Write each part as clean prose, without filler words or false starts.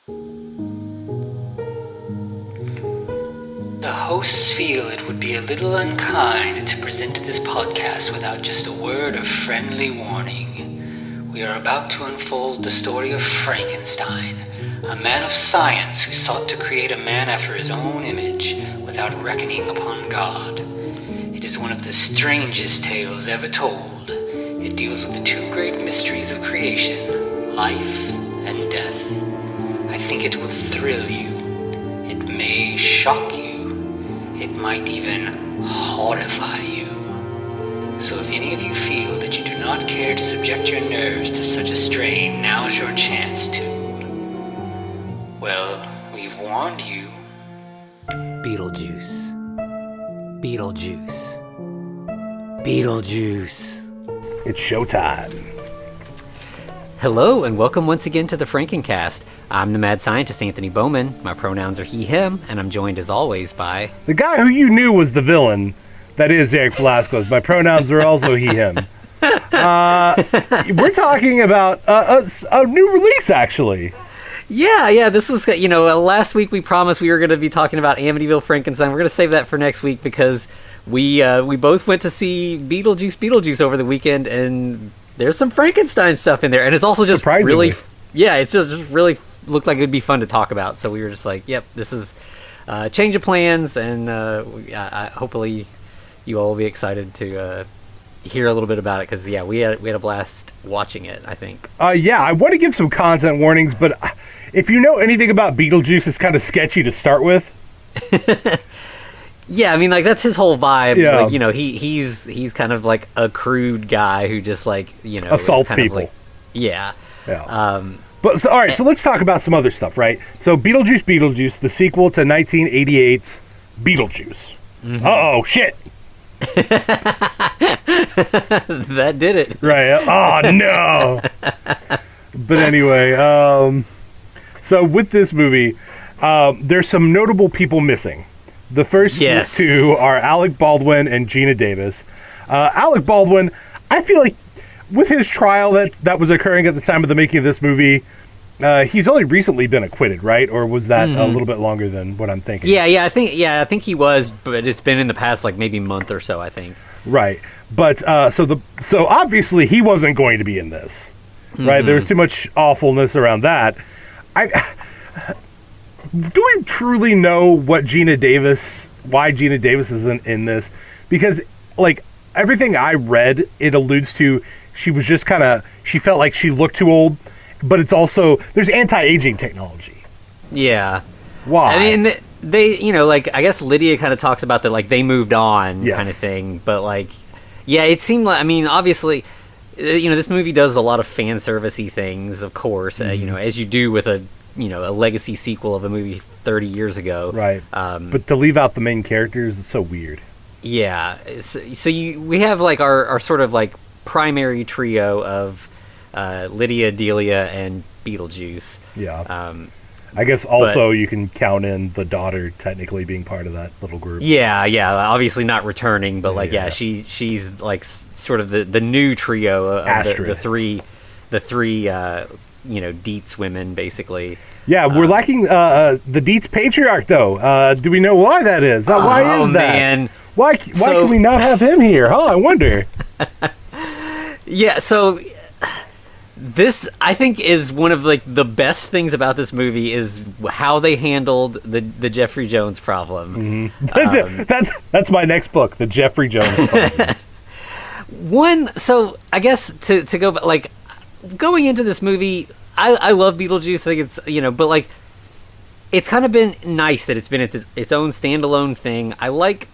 The hosts feel it would be a little unkind to present this podcast without just a word of friendly warning. We are about to unfold the story of Frankenstein, a man of science who sought to create a man after his own image without reckoning upon God. It is one of the strangest tales ever told. It deals with the two great mysteries of creation, life and death. I think it will thrill you. It may shock you. It might even horrify you. So if any of you feel that you do not care to subject your nerves to such a strain, now's your chance to. Well, we've warned you. Beetlejuice. Beetlejuice. Beetlejuice. It's showtime. Hello, and welcome once again to the Frankencast. I'm the mad scientist, Anthony Bowman. My pronouns are he, him, and I'm joined as always by... The guy who you knew was the villain, that is Eric Velasquez. My pronouns are also he, him. We're talking about a new release, actually. Yeah, this is, last week we promised we were going to be talking about Amityville Frankenstein. We're going to save that for next week because we both went to see Beetlejuice over the weekend, and there's some Frankenstein stuff in there. And it's also just really, it's just really looked like it would be fun to talk about. So we were just like, yep, this is change of plans, and hopefully you all will be excited to hear a little bit about it because, we had a blast watching it, I think. I want to give some content warnings, but if you know anything about Beetlejuice, it's kind of sketchy to start with. Yeah, I mean, like, that's his whole vibe. Yeah. Like, he's kind of like a crude guy who just, like, assaults people. Like, yeah. But all right, so let's talk about some other stuff, right? So Beetlejuice, the sequel to 1988's Beetlejuice. Mm-hmm. Uh-oh, shit. That did it. Right. Oh, no. But anyway, so with this movie, there's some notable people missing. The first two are Alec Baldwin and Geena Davis. Alec Baldwin, I feel like with his trial that was occurring at the time of the making of this movie, he's only recently been acquitted, right? Or was that a little bit longer than what I'm thinking? I think he was, but it's been in the past like maybe month or so, I think. Right. But so obviously he wasn't going to be in this. Right? There's too much awfulness around that. Do we truly know why Geena Davis isn't in this? Because, like, everything I read, it alludes to she was just she felt like she looked too old, but it's also, there's anti-aging technology. Yeah. Why? I mean, they, I guess Lydia kind of talks about that, like, they moved on kind of thing, but, like, it seemed like, I mean, obviously, this movie does a lot of fan service-y things, of course, as you do with a legacy sequel of a movie 30 years ago. Right. But to leave out the main characters is so weird. Yeah. So we have, like, our sort of, like, primary trio of Lydia, Delia, and Beetlejuice. Yeah. I guess also you can count in the daughter technically being part of that little group. Yeah. Obviously not returning, but, like, she's, like, sort of the new trio of the three Dietz women, basically. Yeah, we're lacking the Dietz patriarch, though. Do we know why that is? Why is that? Man. Why can we not have him here? Huh? I wonder. Yeah, so this, I think, is one of, like, the best things about this movie is how they handled the Jeffrey Jones problem. Mm-hmm. That's my next book, the Jeffrey Jones problem. So I guess to go, like, going into this movie, I love Beetlejuice. I think it's, but, like, it's kind of been nice that it's been its own standalone thing. I like,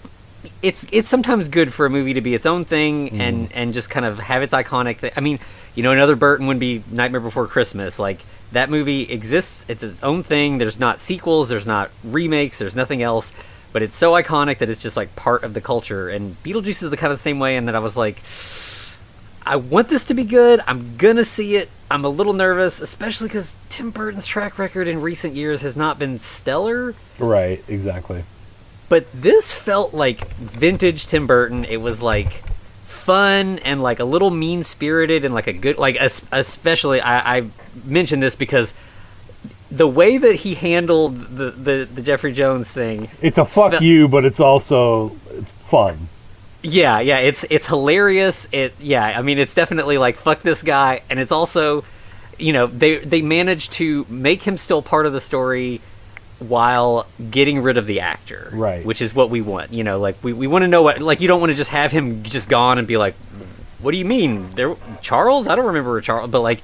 it's sometimes good for a movie to be its own thing and just kind of have its iconic thing. I mean, another Burton would be Nightmare Before Christmas. Like, that movie exists. It's its own thing. There's not sequels. There's not remakes. There's nothing else. But it's so iconic that it's just, like, part of the culture. And Beetlejuice is the kind of the same way in that I was like, I want this to be good. I'm gonna see it. I'm a little nervous, especially because Tim Burton's track record in recent years has not been stellar. Right, exactly. But this felt like vintage Tim Burton. It was, like, fun and, like, a little mean-spirited and, like, a good, like, especially I mentioned this because the way that he handled the Jeffrey Jones thing. It's a fuck you, but it's also fun. Yeah, it's hilarious. I mean, it's definitely like fuck this guy, and it's also, they managed to make him still part of the story while getting rid of the actor, right? Which is what we want. Like we want to know what, like, you don't want to just have him just gone and be like, what do you mean Charles? I don't remember Charles, but like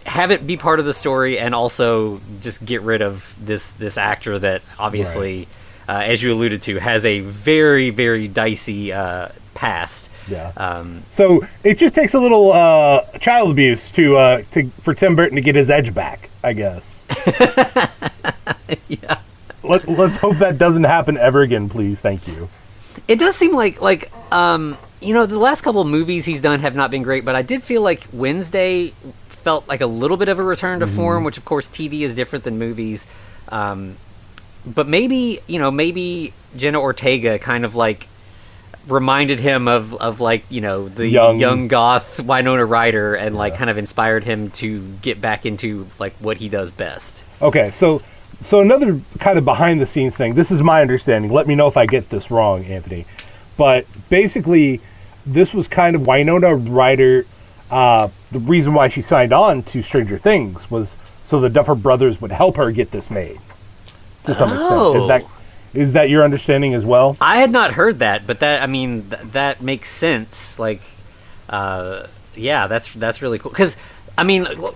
have it be part of the story, and also just get rid of this actor that obviously. Right. As you alluded to, has a very, very dicey past. Yeah. So it just takes a little child abuse for Tim Burton to get his edge back, I guess. Yeah. Let's hope that doesn't happen ever again, please. Thank you. It does seem like the last couple of movies he's done have not been great, but I did feel like Wednesday felt like a little bit of a return to form, which of course TV is different than movies. But maybe Jenna Ortega kind of like reminded him of like, the young goth Winona Ryder, and like kind of inspired him to get back into like what he does best. Okay, so another kind of behind the scenes thing. This is my understanding. Let me know if I get this wrong, Anthony. But basically, this was kind of Winona Ryder. The reason why she signed on to Stranger Things was so the Duffer Brothers would help her get this made. To some extent. Is that your understanding as well? I had not heard that, but that makes sense. Like, that's really cool. Because,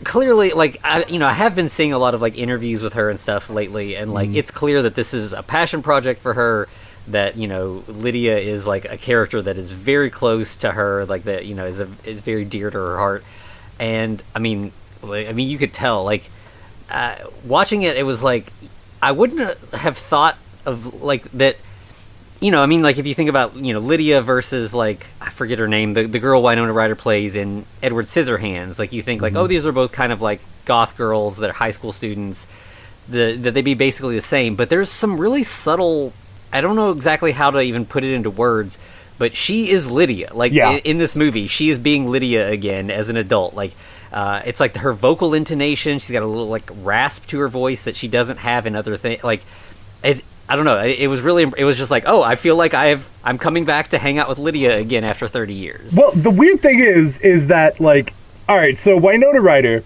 clearly, like, I have been seeing a lot of like interviews with her and stuff lately, and like it's clear that this is a passion project for her. That Lydia is like a character that is very close to her, like that is very dear to her heart, and you could tell like watching it. It was like. I wouldn't have thought of like that, like if you think about, Lydia versus like, I forget her name, the girl Winona Ryder plays in Edward Scissorhands, like you think like, oh, these are both kind of like goth girls that are high school students, that they'd be basically the same, but there's some really subtle, I don't know exactly how to even put it into words, but she is Lydia, like in this movie, she is being Lydia again as an adult, like, it's like her vocal intonation. She's got a little like rasp to her voice that she doesn't have in other things. Like, I don't know. It was just like, oh, I feel like I'm coming back to hang out with Lydia again after 30 years. Well, the weird thing is that like, all right, so Winona Ryder,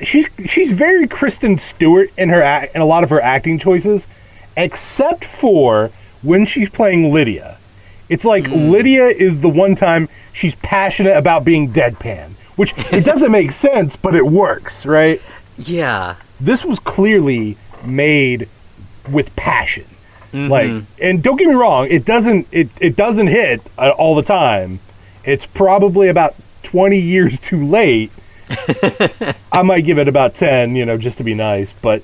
she's very Kristen Stewart in in a lot of her acting choices, except for when she's playing Lydia. It's like Lydia is the one time she's passionate about being deadpan. Which, it doesn't make sense, but it works, right? Yeah. This was clearly made with passion. Like, and don't get me wrong, it doesn't hit all the time. It's probably about 20 years too late. I might give it about 10, just to be nice, but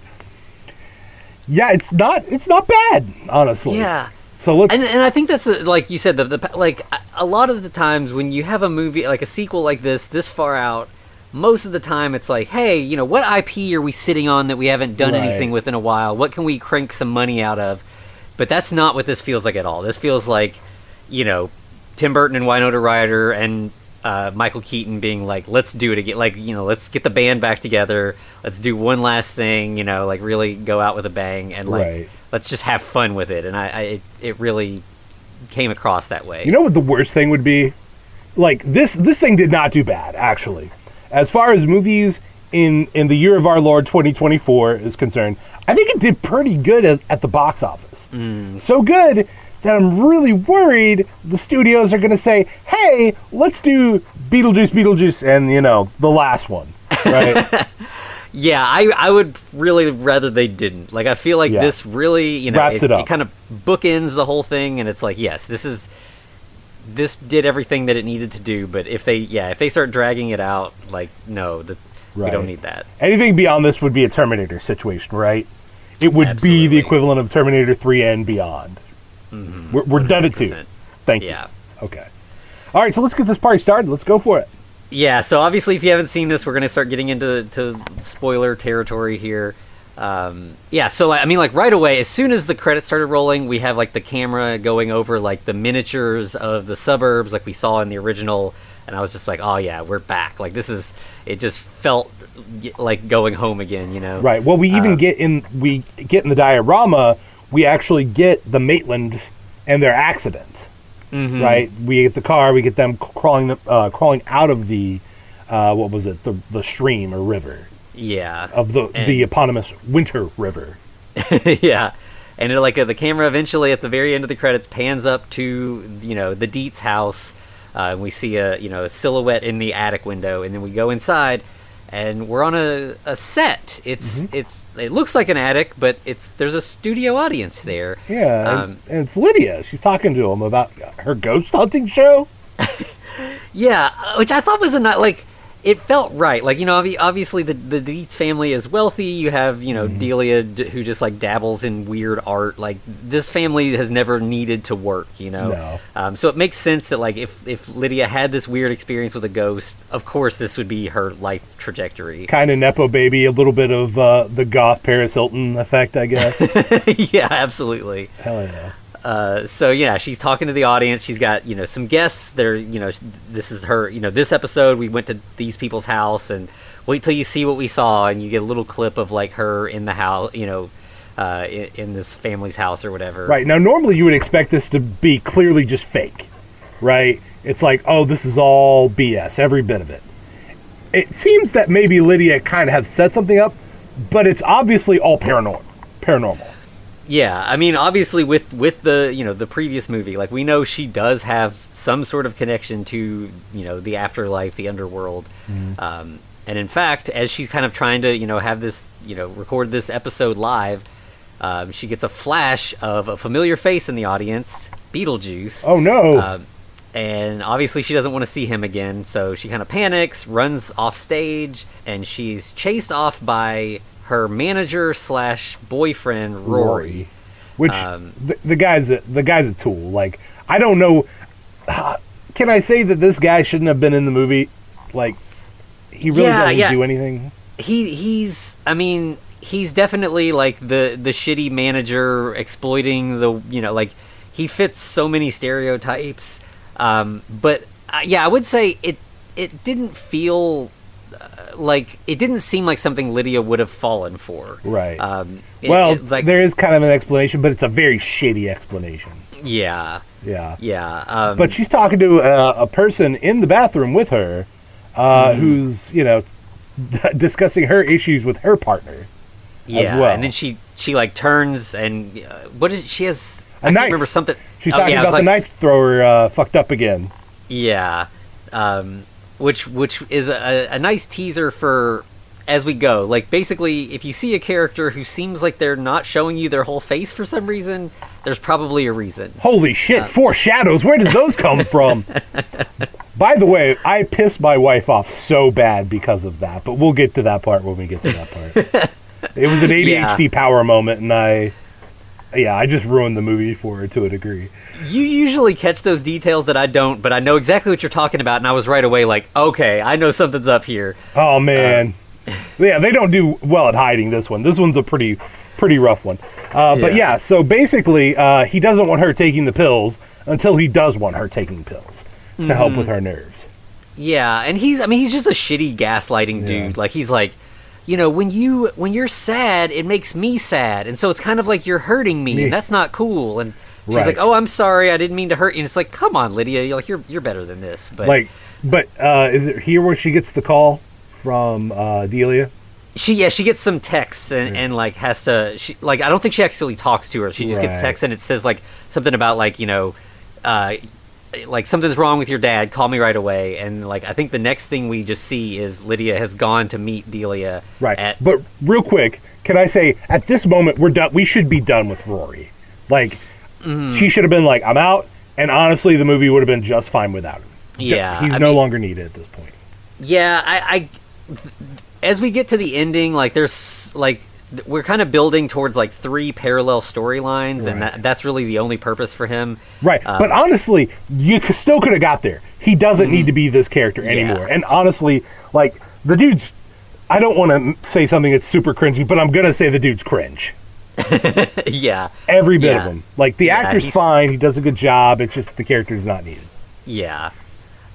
yeah, it's not bad, honestly. Yeah. So let's, and I think that's like you said, like a lot of the times when you have a movie like a sequel like this far out, most of the time it's like, hey, what IP are we sitting on that we haven't done anything with in a while? What can we crank some money out of? But that's not what this feels like at all. This feels like, Tim Burton and Winona Ryder and Michael Keaton being like, let's do it again. Like, let's get the band back together. Let's do one last thing, like really go out with a bang and like, let's just have fun with it. And it really came across that way. You know what the worst thing would be? Like this thing did not do bad, actually. As far as movies in the year of our Lord 2024 is concerned, I think it did pretty good at the box office. So good that I'm really worried the studios are going to say, hey, let's do Beetlejuice, and, the last one, right? Yeah, I would really rather they didn't. Like, I feel like this really, wraps it up. It kind of bookends the whole thing, and it's like, yes, this did everything that it needed to do, but if they start dragging it out, like, no, we don't need that. Anything beyond this would be a Terminator situation, right? It would be the equivalent of Terminator 3 and beyond. We're done at 2. Thank you. Okay. All right, so let's get this party started. Let's go for it. Yeah, so obviously if you haven't seen this, we're going to start getting into spoiler territory here. So like right away, as soon as the credits started rolling, we have like the camera going over like the miniatures of the suburbs like we saw in the original and I was just like, oh yeah, we're back. Like it just felt like going home again, you know? Right. Well, we even get in the diorama, we actually get the Maitland and their accident. Mm-hmm. Right. We get the car. We get them crawling out of the what was it? The stream or river. Yeah. Of the eponymous Winter River. Yeah. And the camera eventually at the very end of the credits pans up to the Dietz house. And we see a silhouette in the attic window, and then we go inside, and we're on a set. It looks like an attic, but there's a studio audience there. Yeah, and it's Lydia. She's talking to him about her ghost hunting show. Yeah, which I thought was it felt right. Obviously the Dietz family is wealthy. You have, Delia who just dabbles in weird art. This family has never needed to work, No. So it makes sense that if Lydia had this weird experience with a ghost, of course this would be her life trajectory. Kind of Nepo baby, a little bit of the goth Paris Hilton effect, I guess. Yeah, absolutely. Hell yeah. So yeah, she's talking to the audience. She's got some guests. They're this is her. This episode we went to these people's house, and wait till you see what we saw, and you get a little clip of her in the house, in this family's house or whatever. Right. Now normally you would expect this to be clearly just fake, right? It's oh, this is all BS, every bit of it. It seems that maybe Lydia kind of has set something up, but it's obviously all paranormal. Yeah, I mean, obviously with the the previous movie, we know she does have some sort of connection to the afterlife, the underworld, and in fact, as she's kind of trying to have this record this episode live, she gets a flash of a familiar face in the audience, Beetlejuice. Oh no! And obviously she doesn't want to see him again, so she kind of panics, runs off stage, and she's chased off by her manager / boyfriend Rory, which the guy's a tool. I don't know. Can I say that this guy shouldn't have been in the movie? He really doesn't do anything. He's definitely the shitty manager exploiting the he fits so many stereotypes. But I would say it didn't feel. It didn't seem like something Lydia would have fallen for. Right. There is kind of an explanation, but it's a very shitty explanation. Yeah. Yeah. Yeah. But she's talking to a person in the bathroom with her, who's discussing her issues with her partner. Yeah. As well. And then she turns and what is she has? I can't can't remember something. She's talking about the knife thrower fucked up again. Yeah. Which is a nice teaser for as we go. Basically, if you see a character who seems like they're not showing you their whole face for some reason, there's probably a reason. Holy shit, 4 shadows, where did those come from? By the way, I pissed my wife off so bad because of that, but we'll get to that part when we get to that part. It was an ADHD power moment, and I just ruined the movie for her to a degree. You usually catch those details that I don't, but I know exactly what you're talking about, and I was right away okay, I know something's up here. Oh, man. Yeah, they don't do well at hiding this one. This one's a pretty rough one. But yeah, so basically, he doesn't want her taking the pills until he does want her taking pills to help with her nerves. Yeah, and he's just a shitty gaslighting dude. He's when you're sad, it makes me sad, and so it's kind of you're hurting me, and that's not cool. And she's like, "Oh, I'm sorry, I didn't mean to hurt you." And it's come on, Lydia, you're better than this. But is it here where she gets the call from Delia? She gets some texts and has to. I don't think she actually talks to her. She just gets texts and it says something about something's wrong with your dad. Call me right away. And I think the next thing we just see is Lydia has gone to meet Delia. Right. But real quick, can I say at this moment we're done? We should be done with Rory. She should have been I'm out. And honestly, the movie would have been just fine without him. Yeah, he's no longer needed at this point. Yeah, I as we get to the ending, there's we're kind of building towards 3 parallel storylines, and that's really the only purpose for him. Right, but honestly, you still could have got there. He doesn't need to be this character anymore. And honestly, the dude's. I don't want to say something that's super cringy, but I'm gonna say the dude's cringe. Yeah, every bit of him. The actor's fine. He does a good job. It's just the character's not needed. Yeah.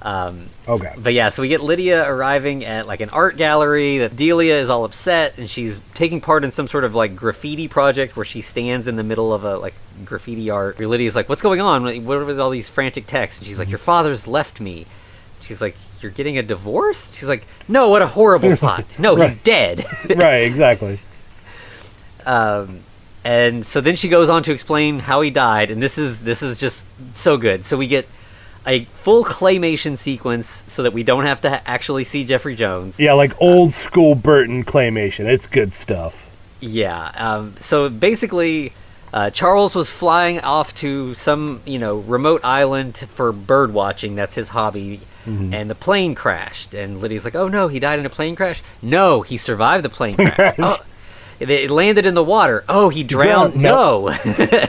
Okay. But yeah, so we get Lydia arriving at like an art gallery. That Delia is all upset, and she's taking part in some sort of like graffiti project where she stands in the middle of a like graffiti art. Lydia's like, "What's going on? What are with all these frantic texts?" And she's like, "Your father's left me." She's like, "You're getting a divorce?" She's like, "No, what a horrible thought. No, Right. he's dead." Right, exactly. And so then she goes on to explain how he died, and this is just so good. So we get a full claymation sequence so that we don't have to actually see Jeffrey Jones. Yeah, like old school Burton claymation. It's good stuff. Yeah. So basically, Charles was flying off to some, remote island for bird watching. That's his hobby. Mm-hmm. And the plane crashed. And Lydia's like, "Oh no, he died in a plane crash?" "No, he survived the plane crash." "Oh, it landed in the water." "Oh, he drowned?" "No."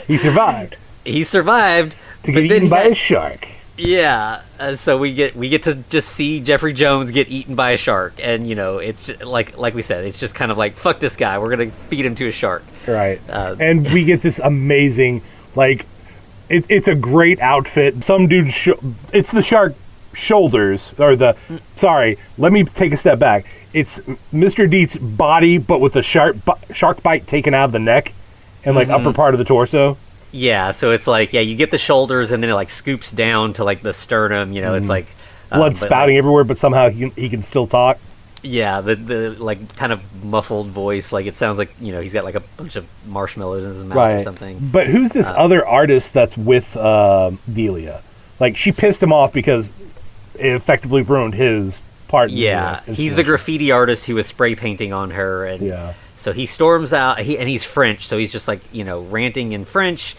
He survived. He survived. To get eaten by a shark. Yeah, so we get to just see Jeffrey Jones get eaten by a shark, and it's like we said, it's just kind of like, fuck this guy, we're gonna feed him to a shark. Right. And we get this amazing, like, it's a great outfit. Some dude, it's the shark shoulders, or sorry, let me take a step back. It's Mr. Deet's body, but with the shark bite taken out of the neck and like upper part of the torso. Yeah, so it's like, you get the shoulders, and then it like scoops down to like the sternum. It's like blood spouting everywhere, but somehow he can still talk. Yeah, the like kind of muffled voice, like it sounds like he's got like a bunch of marshmallows in his mouth or something. But who's this other artist that's with Delia? Like, she pissed him off because it effectively ruined his part. Yeah, he's the graffiti artist who was spray painting on her, and so he storms out. He's French, so he's just like ranting in French.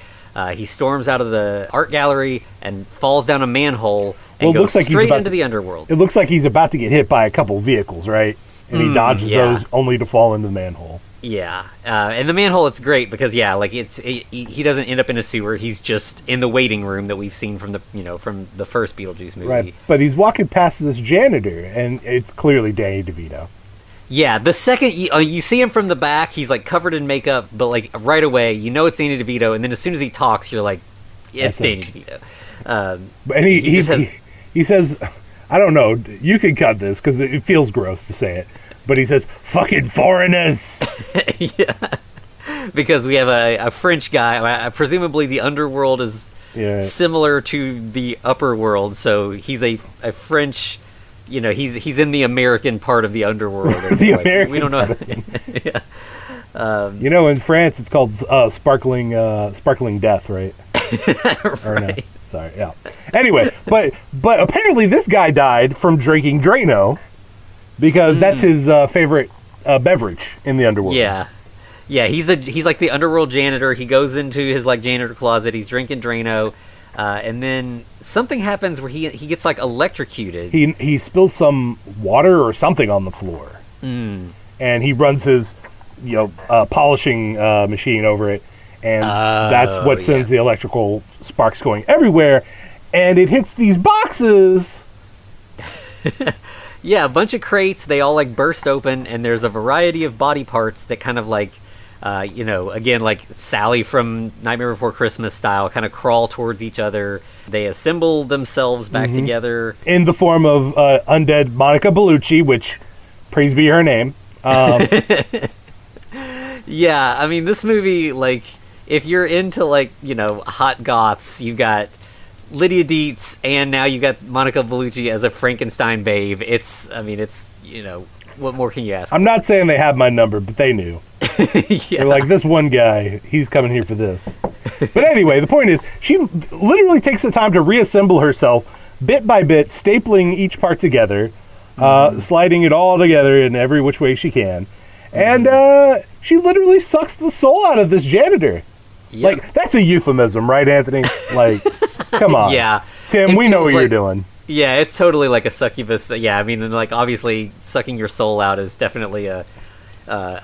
He storms out of the art gallery and falls down a manhole and goes straight into the underworld. It looks like he's about to get hit by a couple vehicles, right? And he dodges those only to fall into the manhole. Yeah, and the manhole, it's great because he doesn't end up in a sewer. He's just in the waiting room that we've seen from the first Beetlejuice movie. Right, but he's walking past this janitor, and it's clearly Danny DeVito. Yeah, the second you see him from the back, he's like covered in makeup, but like right away, it's Danny DeVito, and then as soon as he talks, you're like, it's Danny DeVito. And he says, I don't know, you can cut this because it feels gross to say it, but he says, "Fucking foreigners." Yeah, because we have a French guy. Presumably, the underworld is similar to the upper world, so he's a French. He's in the American part of the underworld. The American. We don't know. Yeah. In France, it's called sparkling death, right? Right. Or no? Sorry. Yeah. Anyway, but apparently this guy died from drinking Drano because that's his favorite beverage in the underworld. Yeah. Yeah. He's like the underworld janitor. He goes into his like janitor closet. He's drinking Drano. And then something happens where he gets like electrocuted. He spills some water or something on the floor, and he runs his polishing machine over it, and that's what sends the electrical sparks going everywhere, and it hits these boxes. Yeah, a bunch of crates. They all like burst open, and there's a variety of body parts that kind of like. Again, like Sally from Nightmare Before Christmas style, kind of crawl towards each other. They assemble themselves back together. In the form of undead Monica Bellucci, which, praise be her name. Yeah, I mean, this movie, like, if you're into, like, hot goths, you got Lydia Dietz, and now you got Monica Bellucci as a Frankenstein babe. What more can you ask? I'm not saying they have my number, but they knew. They're like, this one guy, he's coming here for this. But anyway, the point is, she literally takes the time to reassemble herself bit by bit, stapling each part together, sliding it all together in every which way she can. And she literally sucks the soul out of this janitor. Yep. Like, that's a euphemism, right, Anthony? Like, come on. Yeah. Tim, we know what you're doing. Yeah, it's totally like a succubus. Yeah, I mean, like, obviously, sucking your soul out is definitely a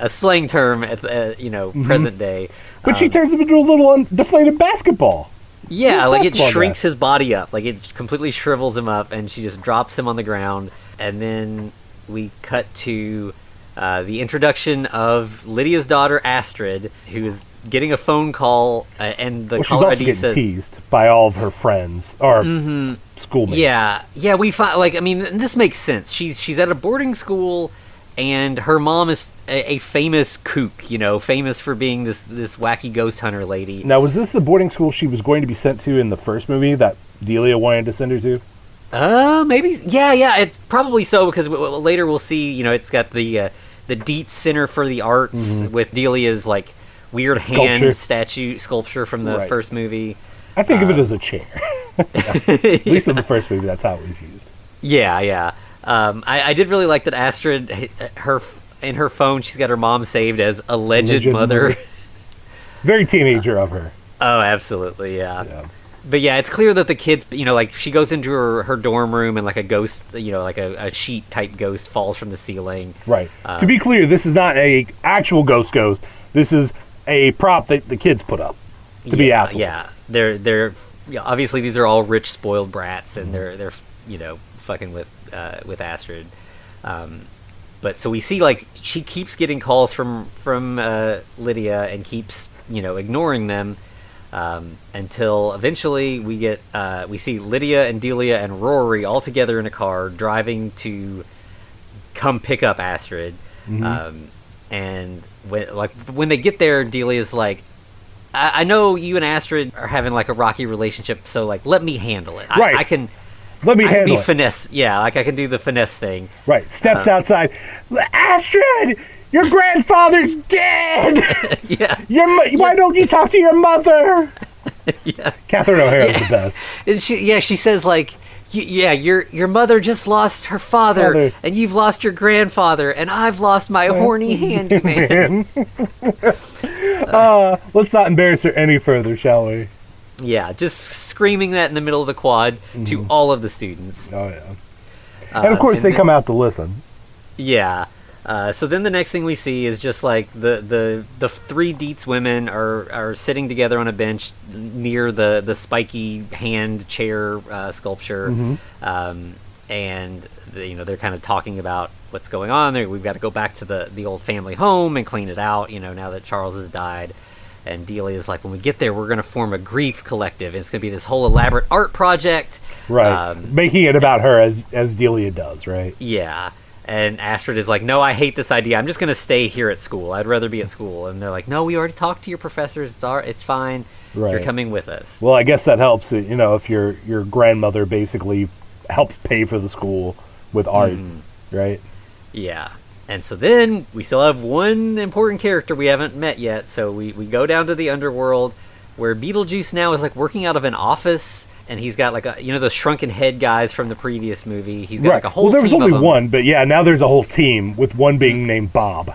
slang term at present day. But she turns him into a little deflated basketball. Yeah, like it shrinks his body up. Like it completely shrivels him up, and she just drops him on the ground. And then we cut to the introduction of Lydia's daughter, Astrid, who is getting a phone call, and the caller ID says... she's also getting teased by all of her friends, or schoolmates. Yeah, we find, like, I mean, this makes sense. She's at a boarding school, and her mom is a famous kook, famous for being this wacky ghost hunter lady. Now, was this the boarding school she was going to be sent to in the first movie that Delia wanted to send her to? Maybe. Yeah, it's probably so, because later we'll see, it's got the Dietz Center for the Arts with Delia's, like, weird hand sculpture from the first movie. I think of it as a chair. At least in the first movie, that's how it was used. Yeah. I did really like that Astrid, in her phone, she's got her mom saved as alleged mother. Very teenager of her. Oh, absolutely, yeah. But yeah, it's clear that the kids, like, she goes into her dorm room and, like, a ghost, like a sheet type ghost falls from the ceiling. Right. To be clear, this is not a actual ghost. This is a prop that the kids put up to be assholes. Yeah. They're obviously these are all rich, spoiled brats, and they're fucking with Astrid. But so we see, like, she keeps getting calls from Lydia and keeps ignoring them. Until eventually we see Lydia and Delia and Rory all together in a car driving to come pick up Astrid. And when they get there, Delia's like, I know you and Astrid are having, like, a rocky relationship, so, like, let me handle it. Right. I can handle it. Finesse. Yeah, like, I can do the finesse thing. Right. Steps outside. Astrid! Your grandfather's dead! Yeah. Why don't you talk to your mother? Yeah. Catherine O'Hara's the best. And she says, like, your mother just lost her father, and you've lost your grandfather, and I've lost my horny handyman. Let's not embarrass her any further, shall we? Yeah, just screaming that in the middle of the quad to all of the students. Oh, yeah. And, of course, they come out to listen. Yeah. So then the next thing we see is just, like, the three Dietz women are sitting together on a bench near the spiky hand chair sculpture, and they're kind of talking about what's going on. We've got to go back to the old family home and clean it out, now that Charles has died. And Delia's like, when we get there, we're going to form a grief collective. It's going to be this whole elaborate art project. Right. Making it about her as Delia does, right? Yeah. And Astrid is like, no, I hate this idea. I'm just going to stay here at school. I'd rather be at school. And they're like, no, we already talked to your professors. It's fine. Right. You're coming with us. Well, I guess that helps, if your grandmother basically helps pay for the school with art, right? Yeah. And so then we still have one important character we haven't met yet. So we go down to the underworld where Beetlejuice now is, like, working out of an office. And he's got, like, the shrunken head guys from the previous movie. He's got like a whole team. Well, there was only one, but yeah, now there's a whole team with one being named Bob.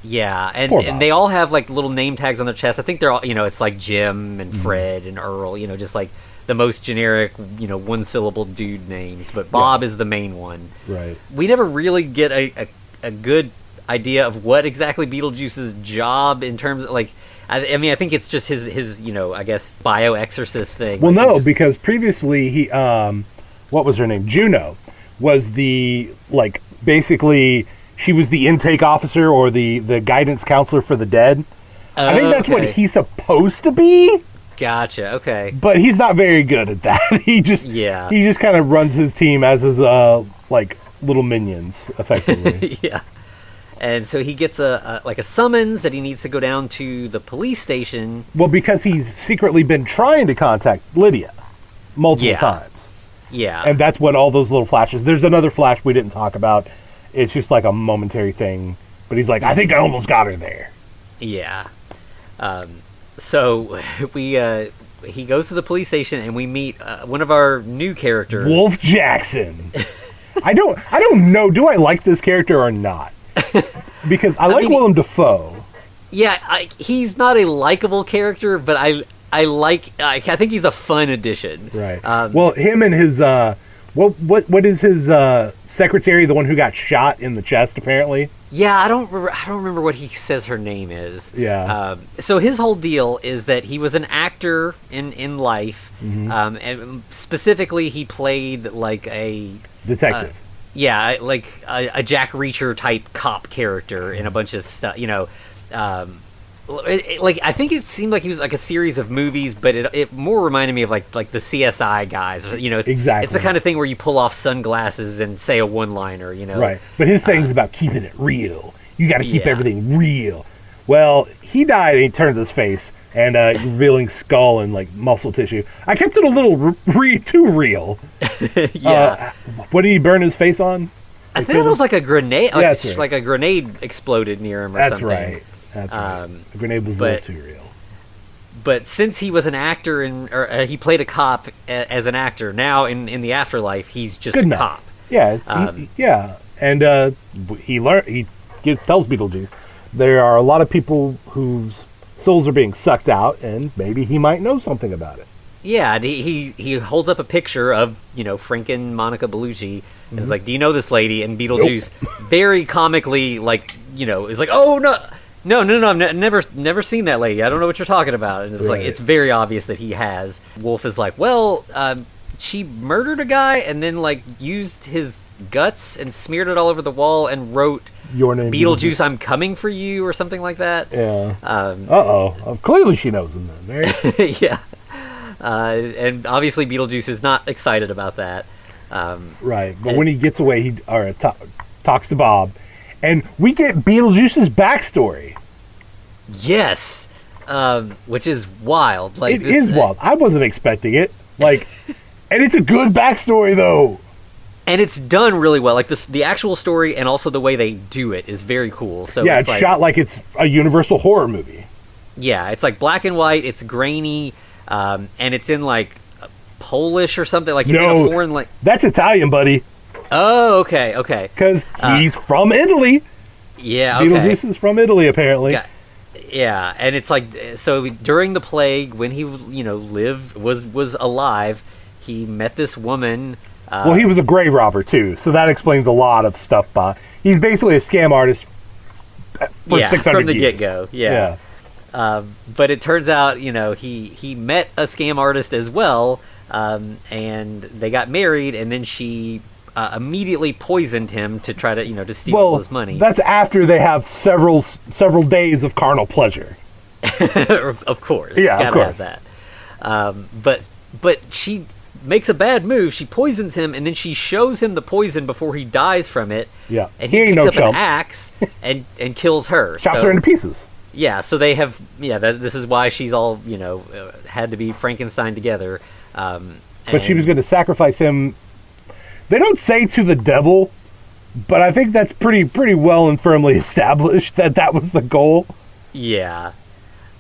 Yeah, and they all have, like, little name tags on their chest. I think they're all, it's like Jim and Fred and Earl, just like the most generic, one-syllable dude names. But Bob is the main one. Right. We never really get a good idea of what exactly Beetlejuice's job in terms of, like, I mean, I think it's just his I guess, bioexorcist thing. Well, like, no, because previously he, what was her name? Juno was the, like, basically, she was the intake officer or the guidance counselor for the dead. I think that's what he's supposed to be. Gotcha, okay. But he's not very good at that. He just kind of runs his team as his, like, little minions, effectively. Yeah. And so he gets a summons that he needs to go down to the police station. Well, because he's secretly been trying to contact Lydia multiple times. Yeah. And that's what all those little flashes. There's another flash we didn't talk about. It's just like a momentary thing. But he's like, I think I almost got her there. Yeah. So he goes to the police station and we meet one of our new characters, Wolf Jackson. I don't know. Do I like this character or not? Because I like Willem Dafoe. Yeah, he's not a likable character, but I think he's a fun addition. Right. Well, him and his what is his secretary, the one who got shot in the chest, apparently. Yeah, I don't remember what he says her name is. Yeah. So his whole deal is that he was an actor in life, and specifically he played like a detective. Like a Jack Reacher type cop character in a bunch of stuff, like I think it seemed like he was like a series of movies, but it more reminded me of like the CSI guys. You know, exactly. It's the kind of thing where you pull off sunglasses and say a one-liner. You know, right? But his thing's about keeping it real. You got to keep everything real. Well, he died and he turned his face and revealing skull and like muscle tissue. I kept it a little too real. Yeah. What did he burn his face on? I think it was like a grenade. Like, right. Like a grenade exploded near him or something. That's right. That's right. The grenade was a little too real. But since he was an actor he played a cop as an actor, now in the afterlife he's just a cop. Yeah, and he tells Beetlejuice there are a lot of people whose souls are being sucked out, and maybe he might know something about it. Yeah, and he holds up a picture of Franken Monica Bellucci, and is like, "Do you know this lady?" And Beetlejuice, very comically, like is like, "Oh no." No, I've never seen that lady. I don't know what you're talking about. And it's like, it's very obvious that he has. Wolf is like, well, she murdered a guy and then like used his guts and smeared it all over the wall and wrote your name, Beetlejuice, I'm coming for you, or something like that. Yeah. Clearly she knows him then, right? Yeah. And obviously Beetlejuice is not excited about that. Right. But when he gets away, he talks to Bob. And we get Beetlejuice's backstory. Yes, which is wild. Like it is wild. I wasn't expecting it. Like, and it's a good backstory though. And it's done really well. Like the actual story and also the way they do it is very cool. So yeah, it's shot like it's a Universal horror movie. Yeah, it's like black and white. It's grainy, and it's in like Polish or something. Like it's in a foreign like. That's Italian, buddy. Oh, okay. Because he's from Italy. Yeah, okay. Beetlejuice is from Italy, apparently. Yeah, and it's like, so during the plague, when he, was alive, he met this woman. Well, he was a grave robber, too, so that explains a lot of stuff. He's basically a scam artist for 600 from the years. get-go, yeah. But it turns out, he met a scam artist as well, and they got married, and then she immediately poisoned him to try to, to steal all his money. That's after they have several days of carnal pleasure. Of course. Yeah, gotta of course. have that. But she makes a bad move. She poisons him, and then she shows him the poison before he dies from it. Yeah. And he picks up an axe and kills her. Chops her into pieces. Yeah, so they have... Yeah, this is why she's all, had to be Frankenstein together. But she was going to sacrifice him... They don't say to the devil, but I think that's pretty well and firmly established that was the goal. Yeah.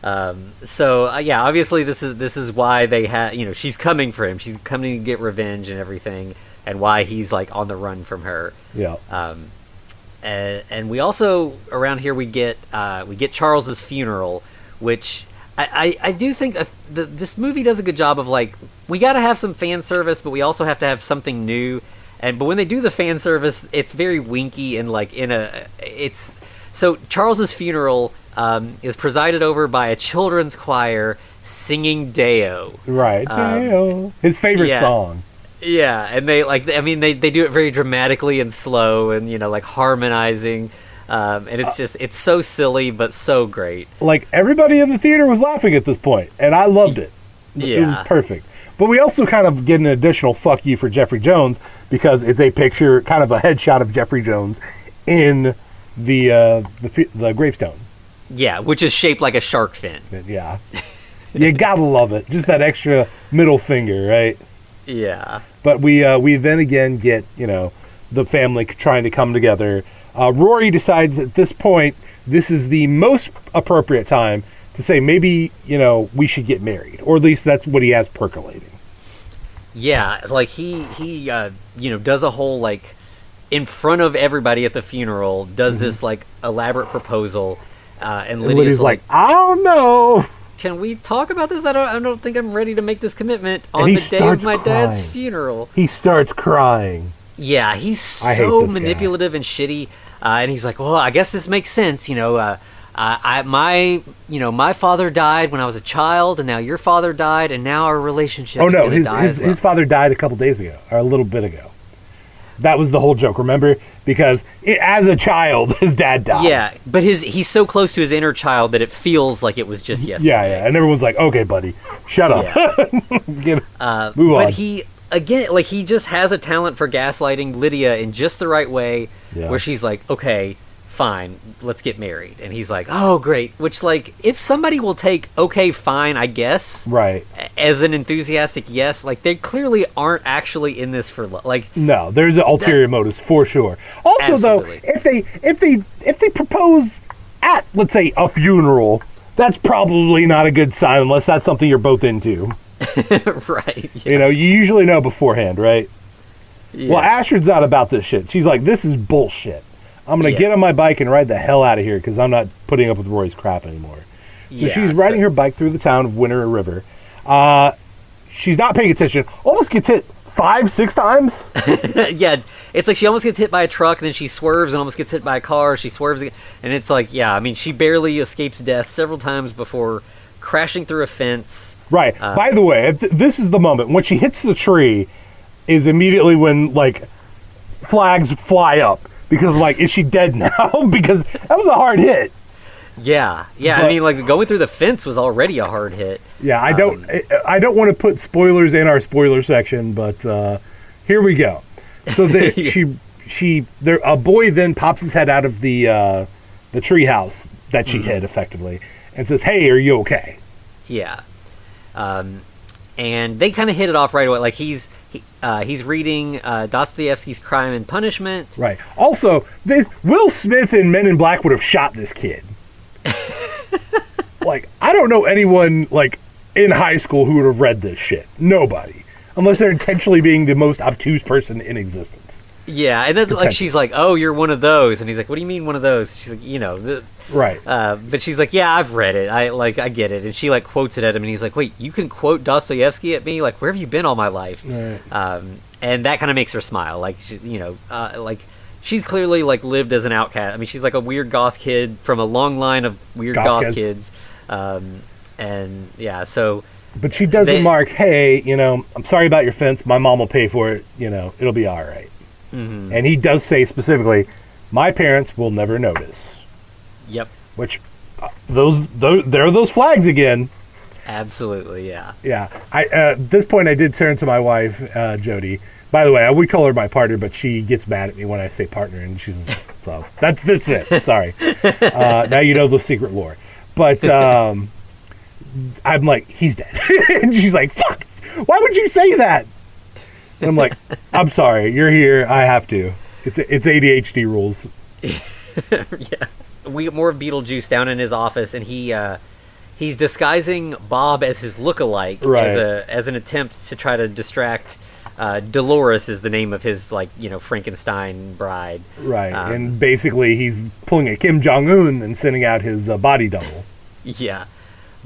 Obviously this is why they had, she's coming for him. She's coming to get revenge and everything, and why he's like on the run from her. Yeah. And we also around here we get Charles's funeral, which I do think this movie does a good job of like, we got to have some fan service, but we also have to have something new. But when they do the fan service, it's very winky and like so Charles's funeral is presided over by a children's choir singing Deo. Right, Deo, his favorite song. Yeah, and they do it very dramatically and slow and like harmonizing. And it's so silly but so great. Like everybody in the theater was laughing at this point, and I loved it. Yeah. It was perfect. But we also kind of get an additional fuck you for Jeffrey Jones, because it's a picture, kind of a headshot of Jeffrey Jones in the gravestone. Yeah, which is shaped like a shark fin. Yeah. You gotta love it. Just that extra middle finger, right? Yeah. But we then again get, the family trying to come together. Rory decides at this point, this is the most appropriate time to say maybe, we should get married. Or at least that's what he has percolating. Yeah, like he does a whole, like, in front of everybody at the funeral, does this, like, elaborate proposal. And Lydia's like, I don't know. Can we talk about this? I don't think I'm ready to make this commitment on the day of my dad's funeral. He starts crying. Yeah, he's so manipulative and shitty. And he's like, well, I guess this makes sense. My father died when I was a child, and now your father died, and now our relationship is going to die as well. His father died a couple days ago, or a little bit ago. That was the whole joke, remember? Because as a child, his dad died. Yeah, but he's so close to his inner child that it feels like it was just yesterday. Yeah, and everyone's like, okay, buddy, shut up. Yeah. Move on. But he, again, like, he just has a talent for gaslighting Lydia in just the right way, where she's like, okay, fine, let's get married. And he's like, oh, great. Which, like, if somebody will take, okay, fine, I guess, right, as an enthusiastic yes, like, they clearly aren't actually in this for like. No, there's ulterior motives for sure. Also, absolutely. though, if they propose at, let's say, a funeral, that's probably not a good sign unless that's something you're both into. Right. Yeah. You know, you usually know beforehand, right? Yeah. Well, Astrid's not about this shit. She's like, this is bullshit. I'm going to get on my bike and ride the hell out of here because I'm not putting up with Roy's crap anymore. So she's riding her bike through the town of Winter River. She's not paying attention. Almost gets hit 5-6 times. Yeah, it's like she almost gets hit by a truck, and then she swerves and almost gets hit by a car. She swerves again. And it's like, yeah, I mean, she barely escapes death several times before crashing through a fence. Right. By the way, this is the moment. When she hits the tree is immediately when, like, flags fly up. Because, like, is she dead now? Because that was a hard hit. Yeah. But, I mean, like, going through the fence was already a hard hit. Yeah, I don't want to put spoilers in our spoiler section, but here we go. So a boy then pops his head out of the treehouse that she hid, effectively, and says, "Hey, are you okay?" Yeah. And they kind of hit it off right away. Like, he's reading Dostoevsky's Crime and Punishment. Right. Also, Will Smith in Men in Black would have shot this kid. Like, I don't know anyone, like, in high school who would have read this shit. Nobody. Unless they're intentionally being the most obtuse person in existence. Yeah, and that's like, she's like, oh, you're one of those. And he's like, what do you mean one of those? She's like, you know. Right. But she's like, yeah, I've read it. I get it. And she, like, quotes it at him, and he's like, wait, you can quote Dostoevsky at me? Like, where have you been all my life? Right. And that kind of makes her smile. Like, you know, like, she's clearly, like, lived as an outcast. I mean, she's like a weird goth kid from a long line of weird goth kids. And, yeah, so... But she does remark, hey, you know, I'm sorry about your fence. My mom will pay for it. You know, it'll be all right. Mm-hmm. And he does say specifically, my parents will never notice. Yep. Which, there are those flags again. Absolutely, yeah. Yeah. At this point, I did turn to my wife, Jody. By the way, I would call her my partner, but she gets mad at me when I say partner, and she's so that's it. Sorry. Now you know the secret lore. But I'm like, he's dead, and she's like, fuck. Why would you say that? And I'm like, I'm sorry, you're here. I have to. It's ADHD rules. Yeah. We get more of Beetlejuice down in his office, and he's disguising Bob as his lookalike, right, as an attempt to try to distract. Dolores is the name of his, like, you know, Frankenstein bride. Right, and basically he's pulling a Kim Jong-un and sending out his body double. Yeah.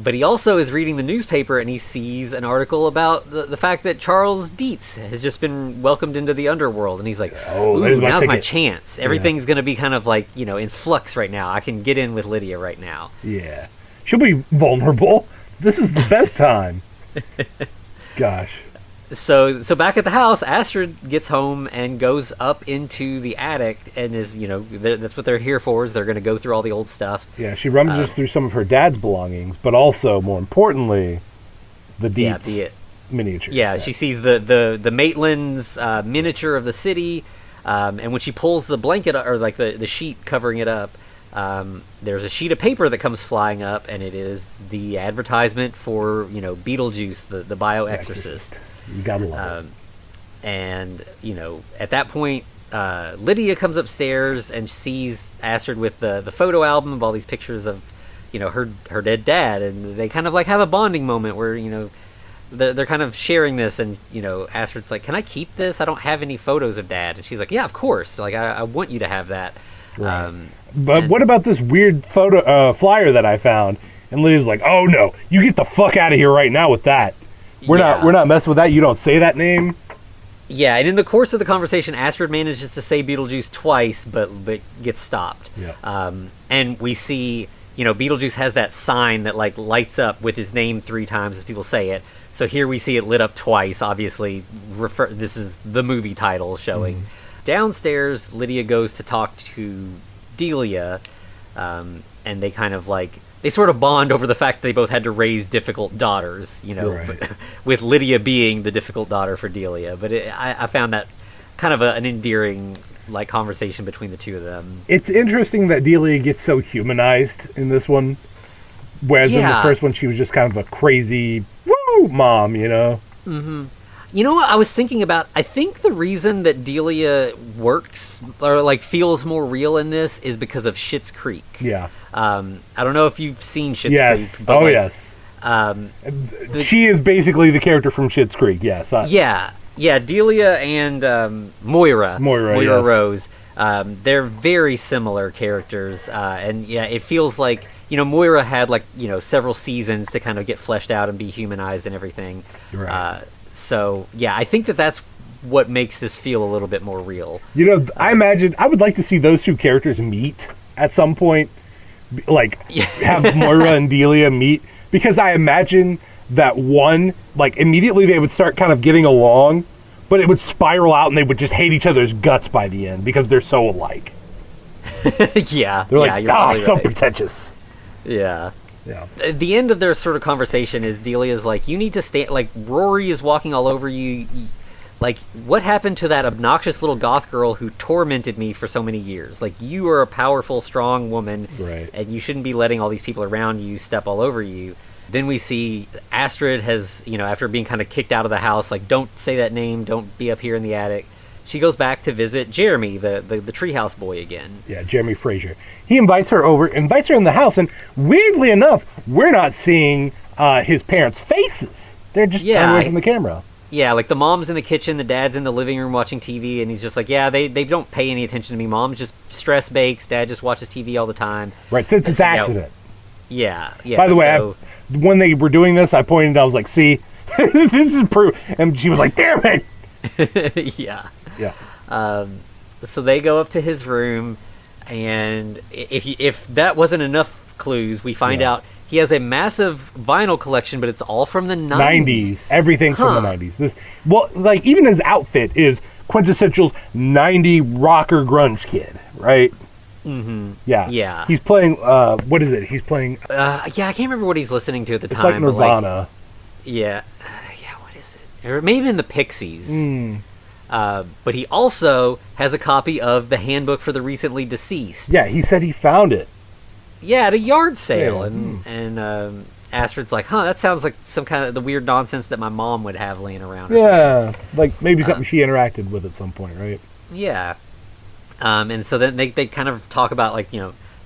But he also is reading the newspaper, and he sees an article about the fact that Charles Dietz has just been welcomed into the underworld. And he's like, ooh, now's my chance. Everything's going to be kind of like, you know, in flux right now. I can get in with Lydia right now. Yeah. She'll be vulnerable. This is the best time. Gosh. So back at the house, Astrid gets home and goes up into the attic and is, you know, that's what they're here for, is they're going to go through all the old stuff. Yeah, she rummages through some of her dad's belongings, but also, more importantly, the Dietz miniature. Yeah, she sees the Maitland's miniature of the city, and when she pulls the blanket, or like the sheet covering it up, there's a sheet of paper that comes flying up, and it is the advertisement for, you know, Beetlejuice, the bioexorcist. You gotta love it. And, you know, at that point, Lydia comes upstairs and sees Astrid with the photo album of all these pictures of, you know, her dead dad, and they kind of like have a bonding moment where, you know, they're kind of sharing this, and, you know, Astrid's like, can I keep this? I don't have any photos of Dad. And she's like, yeah, of course. Like, I want you to have that. Right. But what about this weird photo flyer that I found? And Lydia's like, oh no, you get the fuck out of here right now with that. We're not messing with that. You don't say that name. Yeah, and in the course of the conversation, Astrid manages to say Beetlejuice twice, but gets stopped. Yeah. And we see, you know, Beetlejuice has that sign that, like, lights up with his name 3 times as people say it. So here we see it lit up twice. Obviously, this is the movie title showing. Downstairs, Lydia goes to talk to Delia, and they kind of they sort of bond over the fact that they both had to raise difficult daughters, Right. with Lydia being the difficult daughter for Delia. But I found that kind of an endearing conversation between the two of them. It's interesting that Delia gets so humanized in this one, whereas in the first one she was just kind of a crazy woo mom, Mm-hmm. You know what I was thinking about? I think the reason that Delia works or feels more real in this is because of Schitt's Creek. Yeah. I don't know if you've seen Schitt's Creek. But yes. She is basically the character from Schitt's Creek. Yes. Yeah. Delia and Moira yes. Rose. They're very similar characters, and it feels like Moira had several seasons to kind of get fleshed out and be humanized and everything. Right. So I think that's what makes this feel a little bit more real. I imagine I would like to see those two characters meet at some point, have Moira and Delia meet, because I imagine that one, immediately they would start kind of getting along, but it would spiral out and they would just hate each other's guts by the end because they're so alike. Yeah. They're you're so right. pretentious. Yeah. Yeah. The end of their sort of conversation is Delia's you need to stay, Rory is walking all over you. What happened to that obnoxious little goth girl who tormented me for so many years? You are a powerful, strong woman, right, and you shouldn't be letting all these people around you step all over you. Then we see Astrid has, after being kind of kicked out of the house, don't say that name, don't be up here in the attic. She goes back to visit Jeremy, the treehouse boy again. Yeah, Jeremy Fraser. He invites her in the house, and weirdly enough, we're not seeing his parents' faces. They're just away from the camera. Yeah, the mom's in the kitchen, the dad's in the living room watching TV, and he's just they don't pay any attention to me. Mom's just stress bakes, dad just watches TV all the time. Right, since it's accident. Yeah. By the way, when they were doing this, I pointed, I was like, see, this is proof. And she was like, damn it! Yeah. Yeah. So they go up to his room, and if that wasn't enough clues, we find out he has a massive vinyl collection, but it's all from the 90s. Everything's from the 90s. Even his outfit is quintessential 90 rocker grunge kid, right? Mm-hmm. Yeah. He's playing, what is it? He's playing... I can't remember what he's listening to at the it's time. It's Nirvana. What is it? Or maybe even the Pixies. But he also has a copy of the Handbook for the Recently Deceased. Yeah, he said he found it. Yeah, at a yard sale. And Astrid's like, that sounds like some kind of the weird nonsense that my mom would have laying around. Or something. Maybe something she interacted with at some point, right? Yeah. And so then they kind of talk about,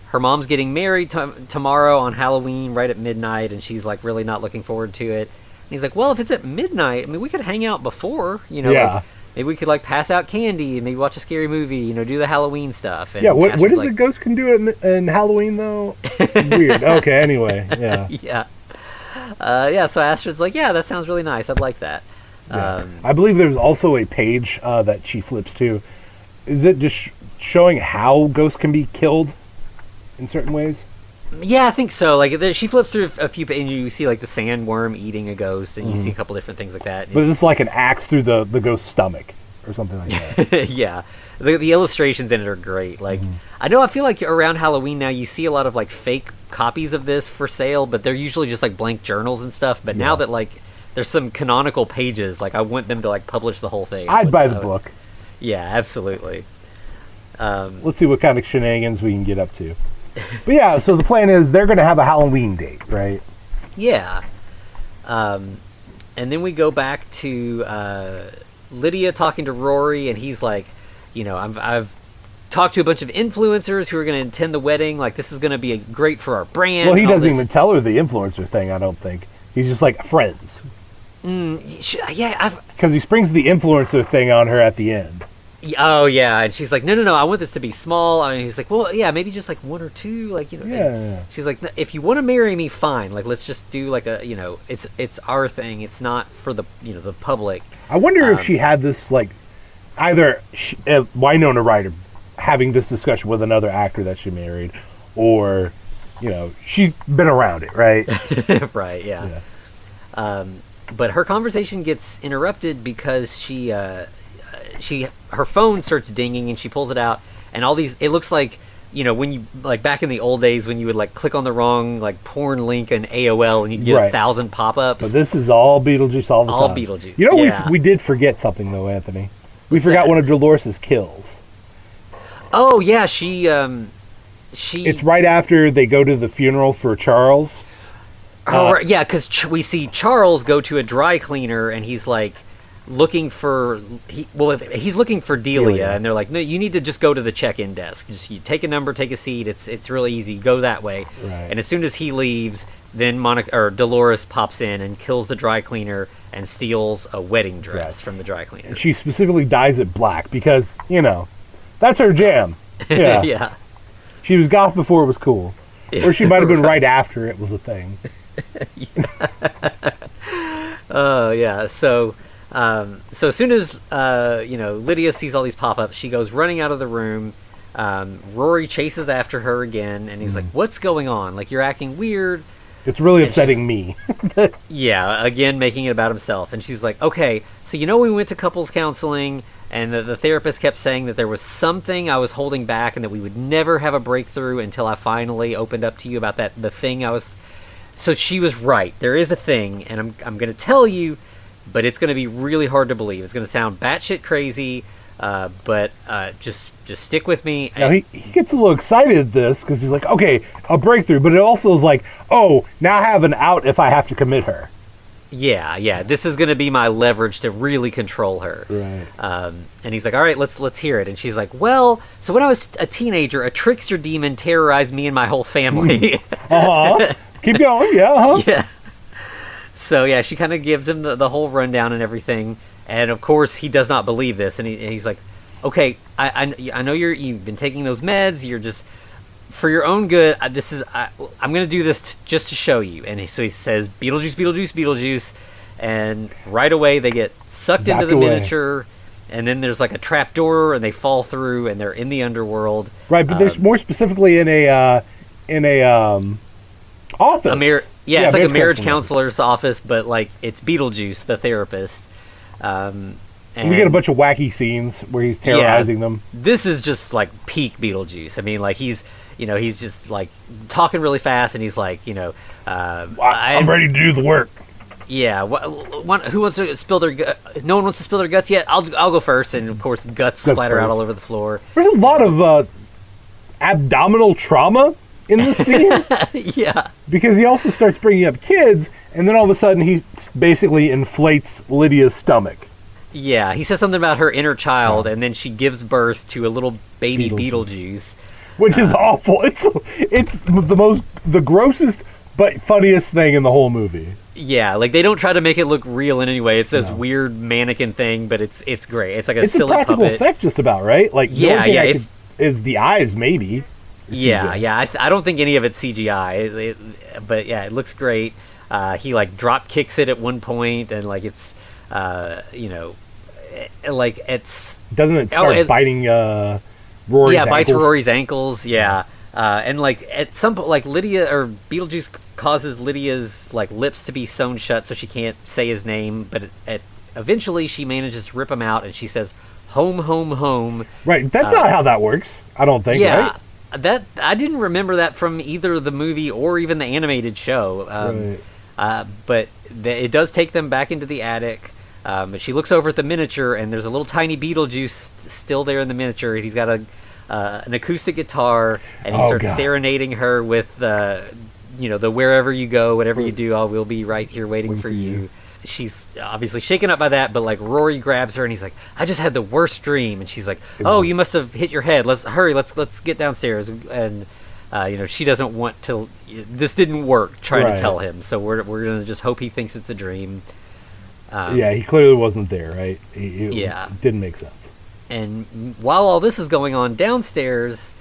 her mom's getting married tomorrow on Halloween right at midnight, and she's, really not looking forward to it. And he's like, well, if it's at midnight, we could hang out before, maybe we could, pass out candy and maybe watch a scary movie, do the Halloween stuff. And what is the ghost can do in Halloween, though? Weird. Okay, anyway, yeah. So Astrid's like, that sounds really nice. I'd like that. Yeah. I believe there's also a page that she flips to. Is it just showing how ghosts can be killed in certain ways? Yeah, I think so. She flips through a few, and you see the sandworm eating a ghost, and you see a couple different things like that. But it's an axe through the ghost's stomach or something like that. Yeah, the illustrations in it are great. I feel like around Halloween now you see a lot of fake copies of this for sale, but they're usually just blank journals and stuff. But now that there's some canonical pages, I want them to publish the whole thing. I'd buy the book. Yeah, absolutely. Let's see what kind of shenanigans we can get up to. But so the plan is they're going to have a Halloween date, right? Yeah. And then we go back to Lydia talking to Rory, and he's like, I've talked to a bunch of influencers who are going to attend the wedding. This is going to be great for our brand. Well, he doesn't even tell her the influencer thing, I don't think. He's just friends. Because he springs the influencer thing on her at the end. Oh, yeah, and she's like, no, I want this to be small. And he's like, well, yeah, maybe just one or two, Yeah. She's like, if you want to marry me, fine. Let's just do it's our thing. It's not for the the public. I wonder if she had this either Winona Ryder having this discussion with another actor that she married, or she's been around it, right? Right. Yeah. But her conversation gets interrupted because her phone starts dinging, and she pulls it out, and all these, it looks like, when you, like, back in the old days when you would, like, click on the wrong, like, porn link in AOL and you'd get 1,000 pop-ups. But this is all Beetlejuice all the time. All Beetlejuice. We did forget something, though, Anthony. We forgot one of Dolores' kills. Oh, yeah, she... It's right after they go to the funeral for Charles. Right, yeah, because we see Charles go to a dry cleaner, and he's, like, looking for... he's looking for Delia, and they're like, no, you need to just go to the check-in desk. Just you take a number, take a seat. It's really easy. Go that way. Right. And as soon as he leaves, then Dolores pops in and kills the dry cleaner and steals a wedding dress from the dry cleaner. And she specifically dyes it black because, that's her jam. Yeah. Yeah. She was goth before it was cool. Or she might have been right after it was a thing. Oh, yeah. So as soon as, Lydia sees all these pop-ups, she goes running out of the room. Rory chases after her again, and he's like, what's going on? Like, you're acting weird. It's really upsetting me. Yeah, again, making it about himself. And she's like, okay, so we went to couples counseling, and the therapist kept saying that there was something I was holding back and that we would never have a breakthrough until I finally opened up to you about the thing I was... So she was right. There is a thing, and I'm going to tell you, but it's going to be really hard to believe. It's going to sound batshit crazy, but just stick with me. Now, he gets a little excited at this because he's like, okay, a breakthrough, but it also is like, oh, now I have an out if I have to commit her. Yeah, this is going to be my leverage to really control her. Right. And he's like, all right, let's hear it. And she's like, well, so when I was a teenager, a trickster demon terrorized me and my whole family. Uh-huh. Keep going, yeah, uh-huh. Yeah. So, yeah, she kind of gives him the whole rundown and everything. And, of course, he does not believe this. And he's like, okay, I know you've been taking those meds. You're just, for your own good, I'm going to do this just to show you. And so he says, Beetlejuice, Beetlejuice, Beetlejuice. And right away, they get sucked into the miniature. And then there's, like, a trap door, and they fall through, and they're in the underworld. Right, but there's more specifically in a office. It's like a marriage counselor's office, but like it's Beetlejuice, the therapist. And we get a bunch of wacky scenes where he's terrorizing them. This is just like peak Beetlejuice. I mean, like he's just like talking really fast, and he's like, I'm ready to do the work. Yeah. Who wants to spill their? No one wants to spill their guts yet. I'll go first, and of course, guts splatter out all over the floor. There's a lot of abdominal trauma in this scene. Yeah. Because he also starts bringing up kids, and then all of a sudden he basically inflates Lydia's stomach. Yeah, he says something about her inner child, and then she gives birth to a little baby Beetlejuice. Which is awful. It's the grossest but funniest thing in the whole movie. Yeah, like they don't try to make it look real in any way. It's this weird mannequin thing, but it's great. It's like a silly puppet. It's a practical effect just about, right? Like is the eyes maybe. Yeah. I don't think any of it's CGI, but yeah, it looks great. He like drop kicks it at one point, and like it's, like it's. Doesn't it start biting Rory's ankles? Yeah, bites Rory's ankles. Yeah, and like at some point, like Lydia or Beetlejuice causes Lydia's like lips to be sewn shut so she can't say his name, but eventually she manages to rip him out, and she says, "Home, home, home." Right. That's not how that works. I don't think. Yeah. Right? That I didn't remember that from either the movie or even the animated show. But it does take them back into the attic. She looks over at the miniature, and there's a little tiny Beetlejuice still there in the miniature. He's got an acoustic guitar, and he starts serenading her with the wherever you go, whatever you do, I will be right here waiting for you. She's obviously shaken up by that, but like Rory grabs her and he's like, I just had the worst dream. And she's like, oh, you must have hit your head. Let's hurry. Let's get downstairs. And she doesn't want to. This didn't work. Trying to tell him, so we're gonna just hope he thinks it's a dream. He clearly wasn't there, right? It didn't make sense. And while all this is going on downstairs,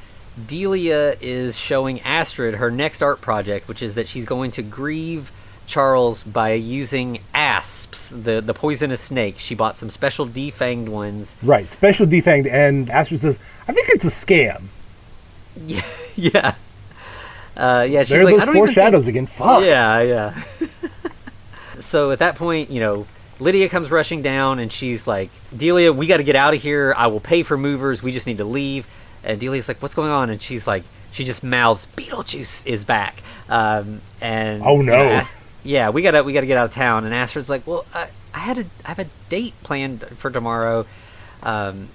Delia is showing Astrid her next art project, which is that she's going to grieve Charles by using asps, the poisonous snake. She bought some special defanged ones. Right, special defanged, and Astrid says, I think it's a scam. Yeah. She's there are like, those I don't four even shadows again. Fuck. Yeah. So at that point, Lydia comes rushing down, and she's like, Delia, we got to get out of here. I will pay for movers. We just need to leave. And Delia's like, what's going on? And she's like, she just mouths, Beetlejuice is back. And oh no. We gotta get out of town. And Astrid's like, well, I have a date planned for tomorrow. And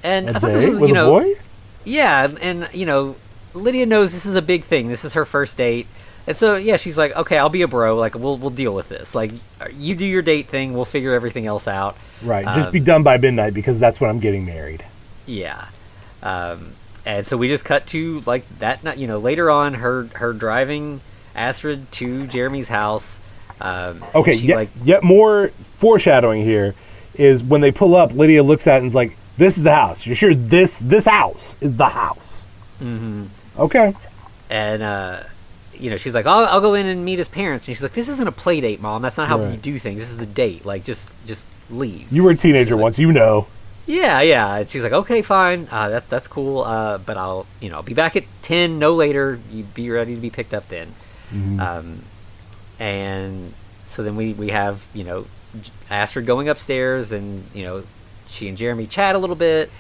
I thought this was, with a boy? Yeah, and Lydia knows this is a big thing. This is her first date. And so, yeah, she's like, okay, I'll be a bro. Like, we'll deal with this. Like, you do your date thing. We'll figure everything else out. Right. Just be done by midnight because that's when I'm getting married. Yeah. And so we just cut to, like, that night, later on, her driving Astrid to Jeremy's house. Okay, yet more foreshadowing here is when they pull up, Lydia looks at it and is like, this is the house. You're sure this house is the house? Mm-hmm. Okay. And, she's like, I'll go in and meet his parents. And she's like, this isn't a play date, Mom. That's not how you do things. This is a date. Like, just leave. You were a teenager once, Yeah. And she's like, okay, fine. That's cool. But I'll be back at 10, no later. You be ready to be picked up then. Mm-hmm. And so then we have, Astrid going upstairs, and, she and Jeremy chat a little bit.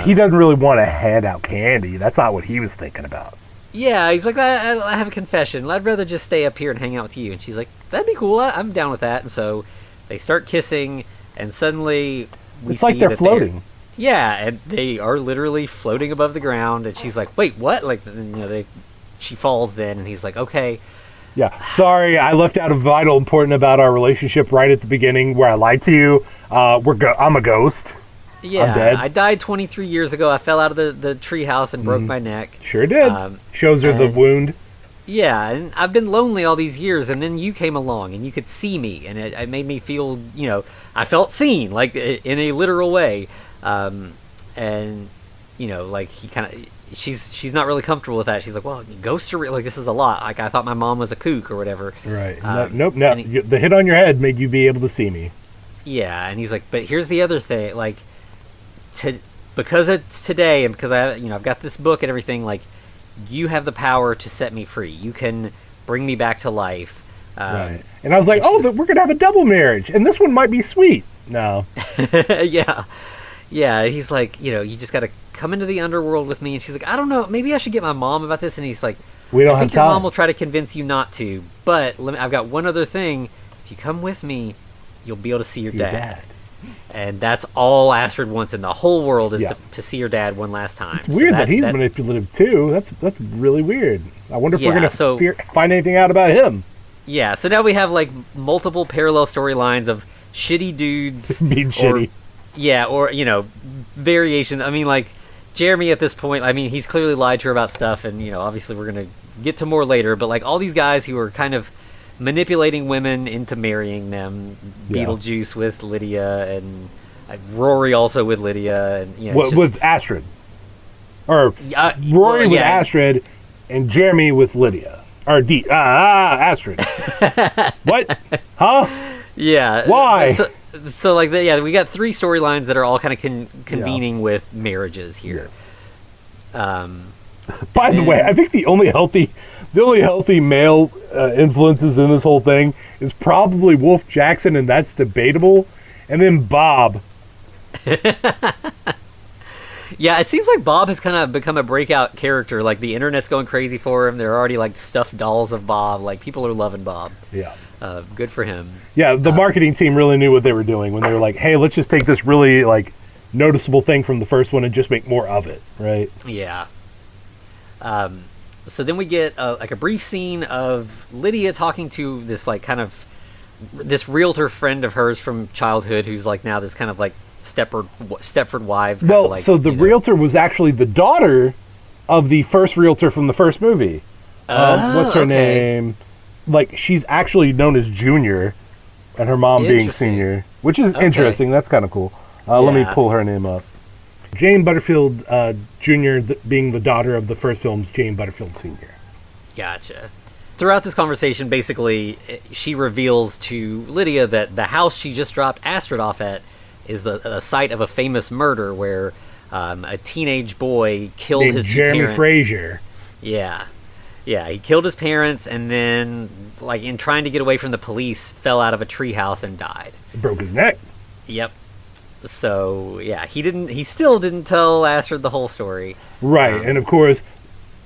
He doesn't really want to hand out candy. That's not what he was thinking about. Yeah, he's like, I have a confession. I'd rather just stay up here and hang out with you. And she's like, that'd be cool. I'm down with that. And so they start kissing, and suddenly it's like they're floating. And they are literally floating above the ground. And she's like, wait, what? Like, she falls then, and he's like, okay. Yeah, sorry, I left out a vital important about our relationship right at the beginning where I lied to you. I'm a ghost. Yeah, I'm dead. I died 23 years ago. I fell out of the treehouse and broke my neck. Sure did. Shows her the wound. Yeah, and I've been lonely all these years, and then you came along, and you could see me, and it made me feel, I felt seen, like, in a literal way. And, like, he kind of... She's not really comfortable with that. She's like, well, ghosts are real. Like, this is a lot. Like, I thought my mom was a kook or whatever. Right. No. The hit on your head made you be able to see me. Yeah, and he's like, but here's the other thing. Like, because it's today, and because I've got this book and everything, like, you have the power to set me free. You can bring me back to life. Right. And I was like, but we're going to have a double marriage, and this one might be sweet. No. Yeah. Yeah, he's like, you just got to come into the underworld with me. And she's like, I don't know, maybe I should get my mom about this. And he's like, I think your mom will try to convince you not to. But I've got one other thing. If you come with me, you'll be able to see your dad. And that's all Astrid wants in the whole world is to see her dad one last time. It's weird that he's manipulative too. That's really weird. I wonder if we're going to find anything out about him. Yeah, so now we have like multiple parallel storylines of shitty dudes being shitty. Yeah, or, variation. I mean, like, Jeremy at this point, I mean, he's clearly lied to her about stuff, and, obviously we're going to get to more later, but, like, all these guys who are kind of manipulating women into marrying them, Beetlejuice with Lydia, and Rory also with Lydia, and, with Astrid. Or Rory with Astrid, and Jeremy with Lydia. Or Astrid. What? Huh? Yeah. Why? So like, we got three storylines that are all kind of convening with marriages here. Yeah. By the way, I think the only healthy male influences in this whole thing is probably Wolf Jackson, and that's debatable. And then Bob. Yeah, it seems like Bob has kind of become a breakout character. Like, the internet's going crazy for him. There are already, like, stuffed dolls of Bob. Like, people are loving Bob. Yeah. Good for him. Yeah, the marketing team really knew what they were doing when they were like, hey, let's just take this really, like, noticeable thing from the first one and just make more of it, right? Yeah. So then we get, like, a brief scene of Lydia talking to this, like, kind of... this realtor friend of hers from childhood who's, like, now this kind of, like, Stepford Wives. Well, like, so the realtor was actually the daughter of the first realtor from the first movie. What's her name? Like, she's actually known as Junior, and her mom being Senior, which is interesting. That's kind of cool. Let me pull her name up. Jane Butterfield Jr. Being the daughter of the first film's Jane Butterfield Sr. Gotcha. Throughout this conversation, basically, she reveals to Lydia that the house she just dropped Astrid off at is the site of a famous murder where a teenage boy killed his two parents. Jeremy Fraser. Yeah. Yeah, he killed his parents and then, like, in trying to get away from the police, fell out of a treehouse and died. Broke his neck. Yep. So yeah, he still didn't tell Astrid the whole story. Right, and of course,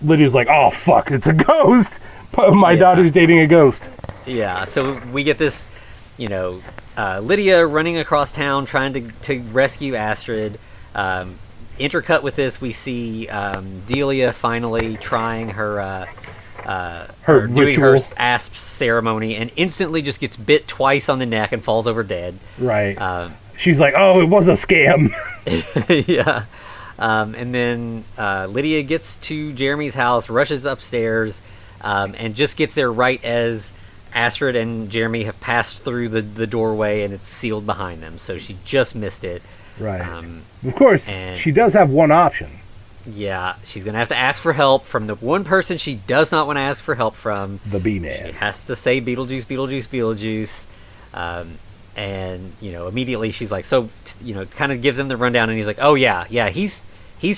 Lydia's like, "Oh fuck, it's a ghost! My daughter's dating a ghost." Yeah, so we get this, Lydia running across town trying to rescue Astrid. Intercut with this, we see Delia finally trying her doing her asp ceremony, and instantly just gets bit twice on the neck and falls over dead. Right. She's like, "Oh, it was a scam." Yeah. And then Lydia gets to Jeremy's house, rushes upstairs, and just gets there right as Astrid and Jeremy have passed through the doorway, and it's sealed behind them. So she just missed it. Right. Of course, she does have one option. Yeah, she's going to have to ask for help from the one person she does not want to ask for help from. The B-Man. She has to say Beetlejuice, Beetlejuice, Beetlejuice. And, immediately she's like, kind of gives him the rundown, and he's like, oh, yeah, he's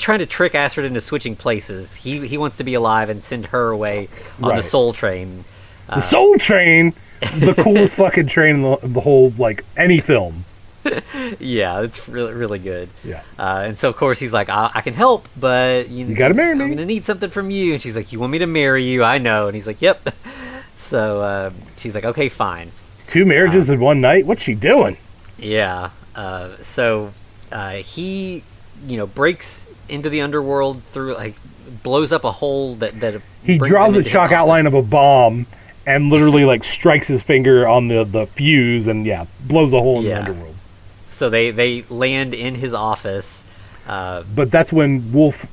trying to trick Astrid into switching places. He wants to be alive and send her away on the Soul Train. The Soul Train? The coolest fucking train in the whole, any film. Yeah, it's really, really good. Yeah. And so, of course, he's like, I can help, but you gotta marry me. I'm going to need something from you. And she's like, you want me to marry you? I know. And he's like, yep. So she's like, okay, fine. 2 marriages in one night? What's she doing? Yeah. So he, breaks into the underworld through, blows up a hole that he draws a chalk outline of a bomb and literally, strikes his finger on the fuse and, blows a hole in the underworld. So they land in his office. But that's when Wolf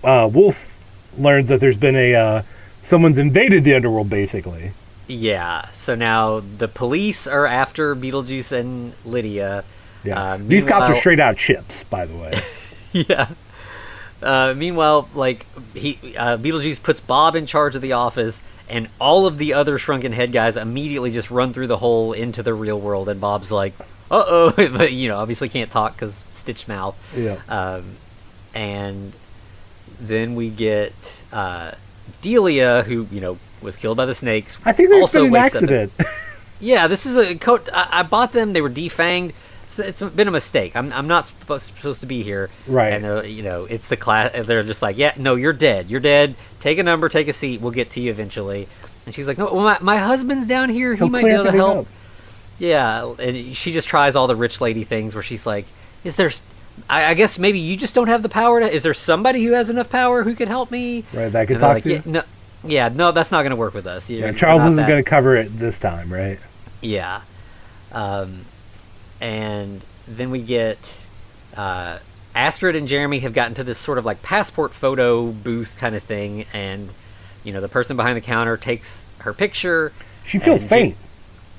learns that there's been someone's invaded the underworld, basically. Yeah, so now the police are after Beetlejuice and Lydia. Yeah, these cops are straight out Chips, by the way. Yeah. Meanwhile, Beetlejuice puts Bob in charge of the office, and all of the other Shrunken Head guys immediately just run through the hole into the real world, and Bob's like, uh-oh, but, obviously can't talk because stitched mouth. Yeah. And then we get Delia, who, was killed by the snakes. I think there's been an accident. Yeah, this is a coat. I bought them. They were defanged. So it's been a mistake. I'm not supposed to be here. Right. And it's the class. They're just like, yeah, no, you're dead. You're dead. Take a number. Take a seat. We'll get to you eventually. And she's like, no, well, my husband's down here. He might be able to help. Yeah. And she just tries all the rich lady things where she's like, is there? I guess maybe you just don't have the power to. Is there somebody who has enough power who can help me? Right. That could talk to you. Yeah, no, that's not going to work with us. Charles isn't going to cover it this time, right? Yeah. And then we get Astrid and Jeremy have gotten to this sort of passport photo booth kind of thing, and the person behind the counter takes her picture. She feels faint.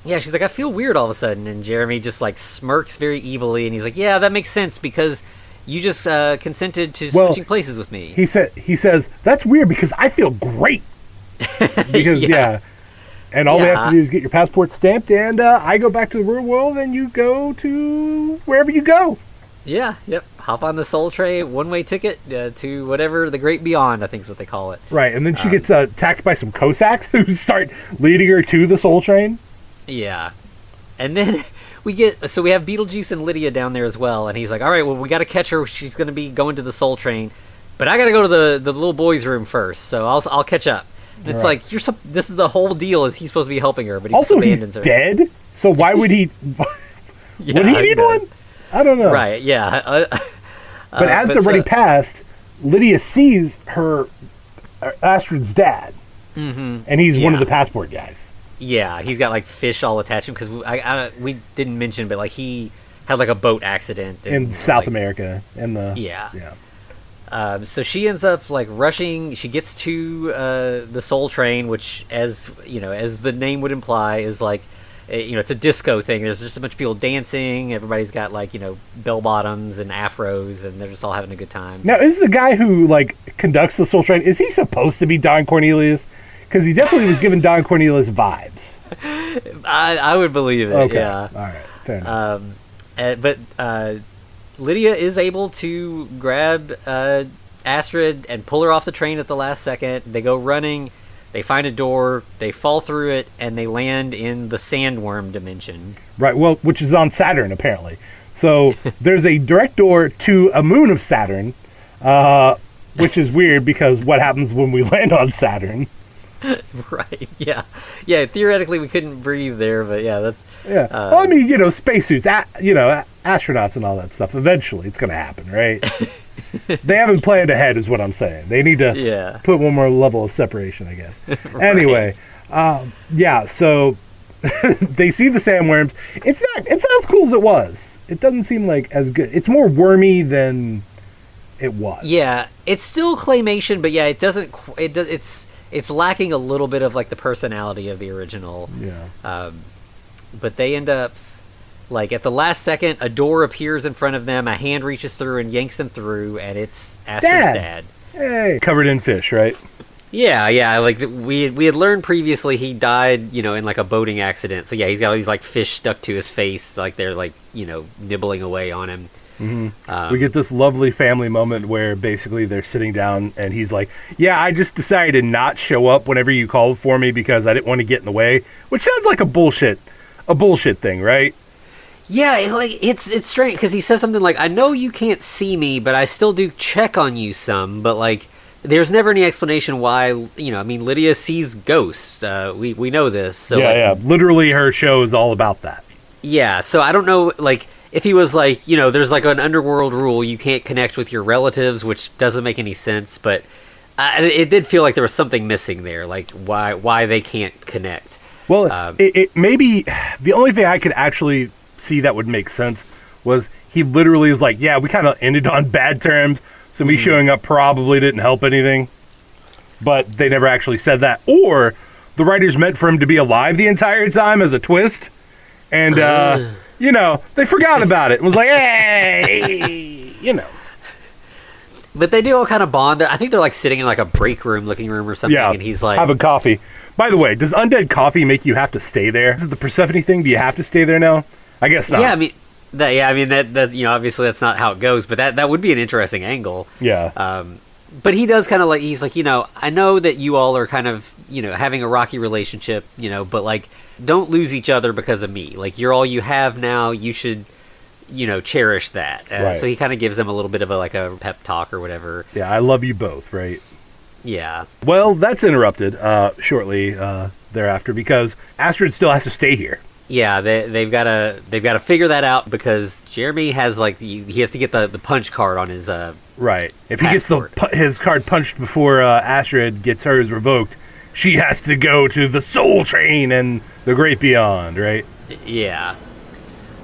Yeah, she's like, I feel weird all of a sudden, and Jeremy just smirks very evilly, and he's like, yeah, that makes sense because you just consented to switching places with me. He says that's weird because I feel great. Because and all they have to do is get your passport stamped, and I go back to the real world, and you go to wherever you go. Yeah, yep. Hop on the Soul Train, one-way ticket to whatever the great beyond, I think is what they call it. Right, and then she gets attacked by some Cossacks who start leading her to the Soul Train. Yeah, and then we have Beetlejuice and Lydia down there as well, and he's like, all right, well, we got to catch her. She's going to be going to the Soul Train, but I got to go to the little boy's room first, so I'll catch up. And it's like, this is the whole deal, is he's supposed to be helping her, but he also, just abandons her. Dead? So why would he... Yeah, would he need one? I don't know. Right, yeah. But as they're already passed, Lydia sees her Astrid's dad. Mm-hmm. And he's one of the passport guys. Yeah, he's got fish all attached to him, because we didn't mention, but he had a boat accident. In South America. Yeah. So she ends up rushing. She gets to the Soul Train, which, as the name would imply, is it's a disco thing. There's just a bunch of people dancing. Everybody's got bell bottoms and afros, and they're just all having a good time. Now, is the guy who conducts the Soul Train, is he supposed to be Don Cornelius? Because he definitely was giving Don Cornelius vibes. I would believe it. Okay. Yeah. All right. Fair enough. But Lydia is able to grab Astrid and pull her off the train at the last second. They go running They find a door, they fall through it, and they land in the sandworm dimension. Right, well, which is on Saturn, apparently. So there's a direct door to a moon of Saturn, which is weird because what happens when we land on Saturn? Right, yeah. Yeah, theoretically we couldn't breathe there, but yeah, that's... Yeah, well, I mean, spacesuits, astronauts and all that stuff. Eventually it's going to happen, right? They haven't planned ahead is what I'm saying. They need to put one more level of separation, I guess. Right. Anyway, so they see the sandworms. It's not as cool as it was. It doesn't seem like as good. It's more wormy than it was. Yeah, it's still claymation, but yeah, it doesn't... It's lacking a little bit of, like, the personality of the original. Yeah. But they end up... Like, at the last second, a door appears in front of them, a hand reaches through and yanks them through, and it's Astrid's dad. Hey! Covered in fish, right? Yeah, like, we had learned previously he died, in, like, a boating accident. So, yeah, he's got all these, like, fish stuck to his face, like they're, like, nibbling away on him. Mm-hmm. We get this lovely family moment where basically they're sitting down, and he's like, yeah, I just decided to not show up whenever you called for me because I didn't want to get in the way, which sounds like a bullshit thing, right? Yeah, like, it's strange, because he says something like, I know you can't see me, but I still do check on you some, but, like, there's never any explanation why, Lydia sees ghosts. We know this. So yeah. Literally, her show is all about that. Yeah, so I don't know, like, if he was like, there's, like, an underworld rule, you can't connect with your relatives, which doesn't make any sense, but it did feel like there was something missing there, like, why they can't connect. Well, it maybe, the only thing I could actually see that would make sense was he literally was like, yeah, we kind of ended on bad terms, so me showing up probably didn't help anything, but they never actually said that. Or the writers meant for him to be alive the entire time as a twist, and they forgot about it. It was like, hey, But they do all kind of bond. I think they're, like, sitting in, like, a break room, looking room or something, and he's like... having coffee. By the way, does undead coffee make you have to stay there? Is it the Persephone thing? Do you have to stay there now? I guess not. Yeah, that obviously that's not how it goes, but that would be an interesting angle. Yeah. But he does kind of, like, he's like, I know that you all are kind of, having a rocky relationship, but, like, don't lose each other because of me. Like, you're all you have now. You should, cherish that. Right. So he kind of gives them a little bit of a pep talk or whatever. Yeah, I love you both, right? Yeah. Well, that's interrupted shortly thereafter because Astrid still has to stay here. Yeah, they've got to figure that out because Jeremy has, like, he has to get the punch card on his right. If passport. He gets his card punched before Astrid gets hers revoked, she has to go to the Soul Train and the Great Beyond, right? Yeah.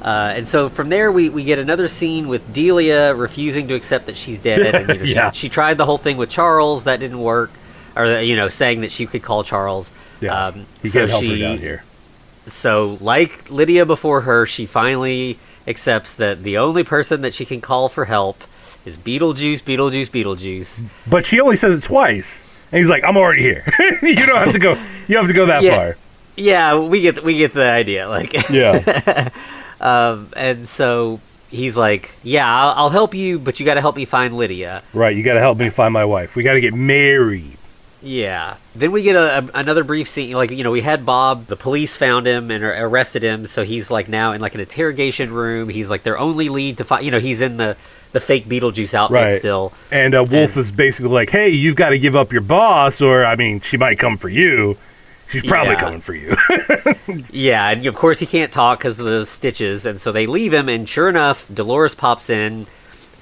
And so from there we get another scene with Delia refusing to accept that she's dead. And, she tried the whole thing with Charles, that didn't work, or saying that she could call Charles. Yeah, he can't help her down here. So, like Lydia before her, she finally accepts that the only person that she can call for help is Beetlejuice. But she only says it twice, and he's like, "I'm already here. You don't have to go. You have to go that far." Yeah, we get the idea. Like, yeah. And so he's like, "Yeah, I'll help you, but you got to help me find Lydia." Right, you got to help me find my wife. We got to get married. Yeah. Then we get another brief scene. Like, we had Bob. The police found him and arrested him. So he's, like, now in, like, an interrogation room. He's, like, their only lead to find. He's in the fake Beetlejuice outfit still. And Wolf is basically like, hey, you've got to give up your boss, or, she might come for you. She's probably coming for you. Yeah, and, of course, he can't talk because of the stitches. And so they leave him. And sure enough, Dolores pops in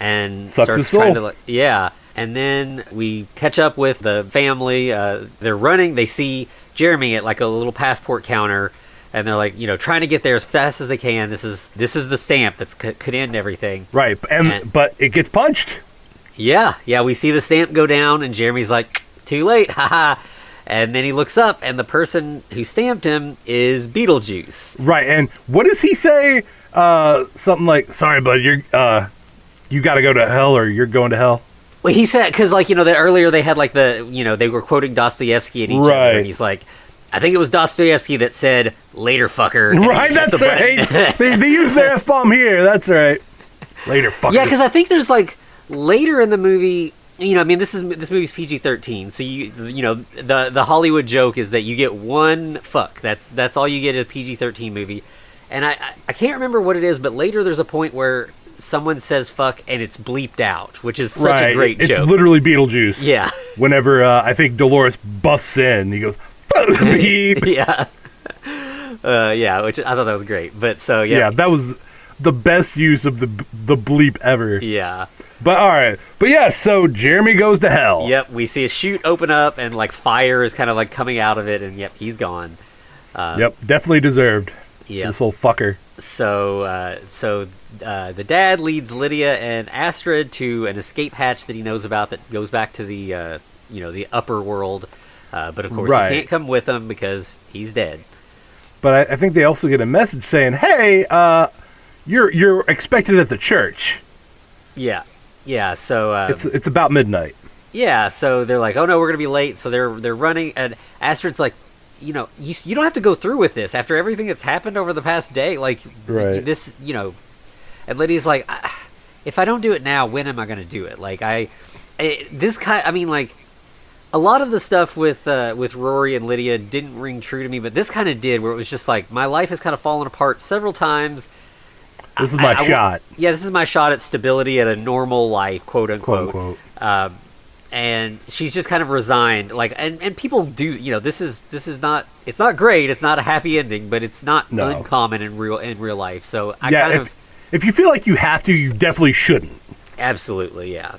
and starts trying to, like, yeah. And then we catch up with the family. They're running. They see Jeremy at, like, a little passport counter, and they're, like, trying to get there as fast as they can. This is the stamp that could end everything. Right, but it gets punched. Yeah. We see the stamp go down, and Jeremy's like, too late, haha. And then he looks up, and the person who stamped him is Beetlejuice. Right, and what does he say? Something like, sorry, bud, you got to go to hell, or you're going to hell. Well, he said, because, like, that earlier they had, like, they were quoting Dostoevsky at each other, and he's like, I think it was Dostoevsky that said, later, fucker. Right, that's right. they use the F-bomb here, that's right. Later, fucker. Yeah, because I think there's, like, later in the movie, I mean, this movie's PG-13, so the Hollywood joke is that you get one fuck. That's all you get in a PG-13 movie, and I can't remember what it is, but later there's a point where someone says fuck and it's bleeped out, which is such a great joke. It's literally Beetlejuice. Yeah. Whenever I think Dolores busts in, he goes beep. Yeah. Which I thought that was great. But yeah, that was the best use of the bleep ever. Yeah. But all right. But yeah, so Jeremy goes to hell. Yep, we see a chute open up and like fire is kind of like coming out of it, and yep, he's gone. Yep, definitely deserved. Yeah. This little fucker. So the dad leads Lydia and Astrid to an escape hatch that he knows about that goes back to the the upper world. But of course he can't come with them because he's dead. But I think they also get a message saying, "Hey, you're expected at the church." Yeah. Yeah, so it's about midnight. Yeah, so they're like, "Oh no, we're gonna be late." So they're running, and Astrid's like, you don't have to go through with this after everything that's happened over the past day. Like this, and Lydia's like, if I don't do it now, when am I gonna do it? Like a lot of the stuff with Rory and Lydia didn't ring true to me, but this kind of did, where it was just like my life has kind of fallen apart several times. This is my shot. Yeah, this is my shot at stability at a normal life, quote unquote. Quote, unquote. And she's just kind of resigned. Like, and people do, this is not. It's not great. It's not a happy ending, but it's not uncommon in real life. So if you feel like you have to, you definitely shouldn't. Absolutely, yeah.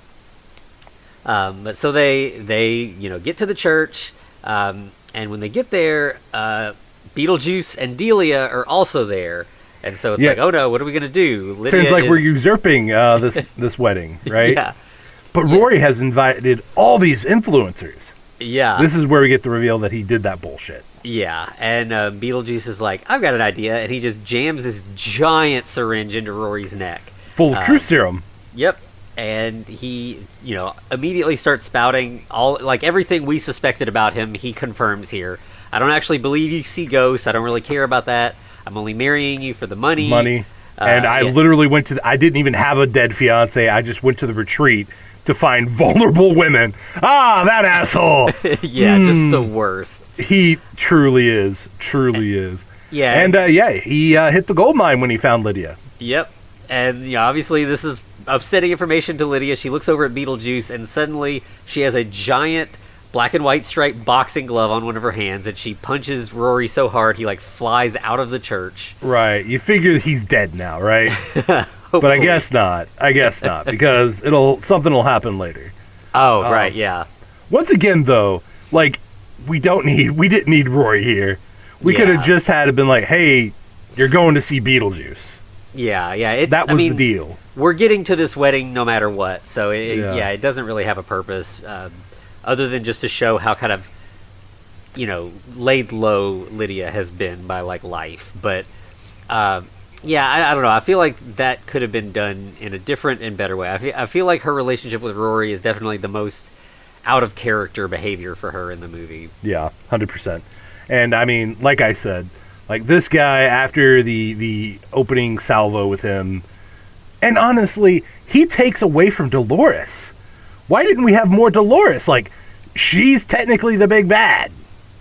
But so they get to the church, and when they get there, Beetlejuice and Delia are also there. And so it's like, oh no, what are we gonna do? Lydia Turns like we're usurping this wedding, right? Yeah. But Rory has invited all these influencers. Yeah. This is where we get the reveal that he did that bullshit. Yeah, and Beetlejuice is like, I've got an idea, and he just jams this giant syringe into Rory's neck. Full of truth serum. Yep. And he, immediately starts spouting everything we suspected about him, he confirms here. I don't actually believe you see ghosts. I don't really care about that. I'm only marrying you for the money. And I literally I didn't even have a dead fiance. I just went to the retreat to find vulnerable women. Ah, that asshole. Yeah, just the worst. He truly is. Truly is. Yeah. And he hit the gold mine when he found Lydia. Yep. And obviously this is upsetting information to Lydia. She looks over at Beetlejuice and suddenly she has a giant black and white striped boxing glove on one of her hands, and she punches Rory so hard he flies out of the church. Right. You figure he's dead now, right? But I guess not. Because something will happen later. Oh, right, yeah. Once again, though, we didn't need Rory here. We could have just had it been like, hey, you're going to see Beetlejuice. Yeah. That was the deal. We're getting to this wedding no matter what, so it doesn't really have a purpose. Other than just to show how kind of, laid low Lydia has been by, life. But, I don't know. I feel like that could have been done in a different and better way. I feel like her relationship with Rory is definitely the most out-of-character behavior for her in the movie. Yeah, 100%. And, I mean, like I said, this guy, after the opening salvo with him, and honestly, he takes away from Dolores. Why didn't we have more Dolores? She's technically the big bad.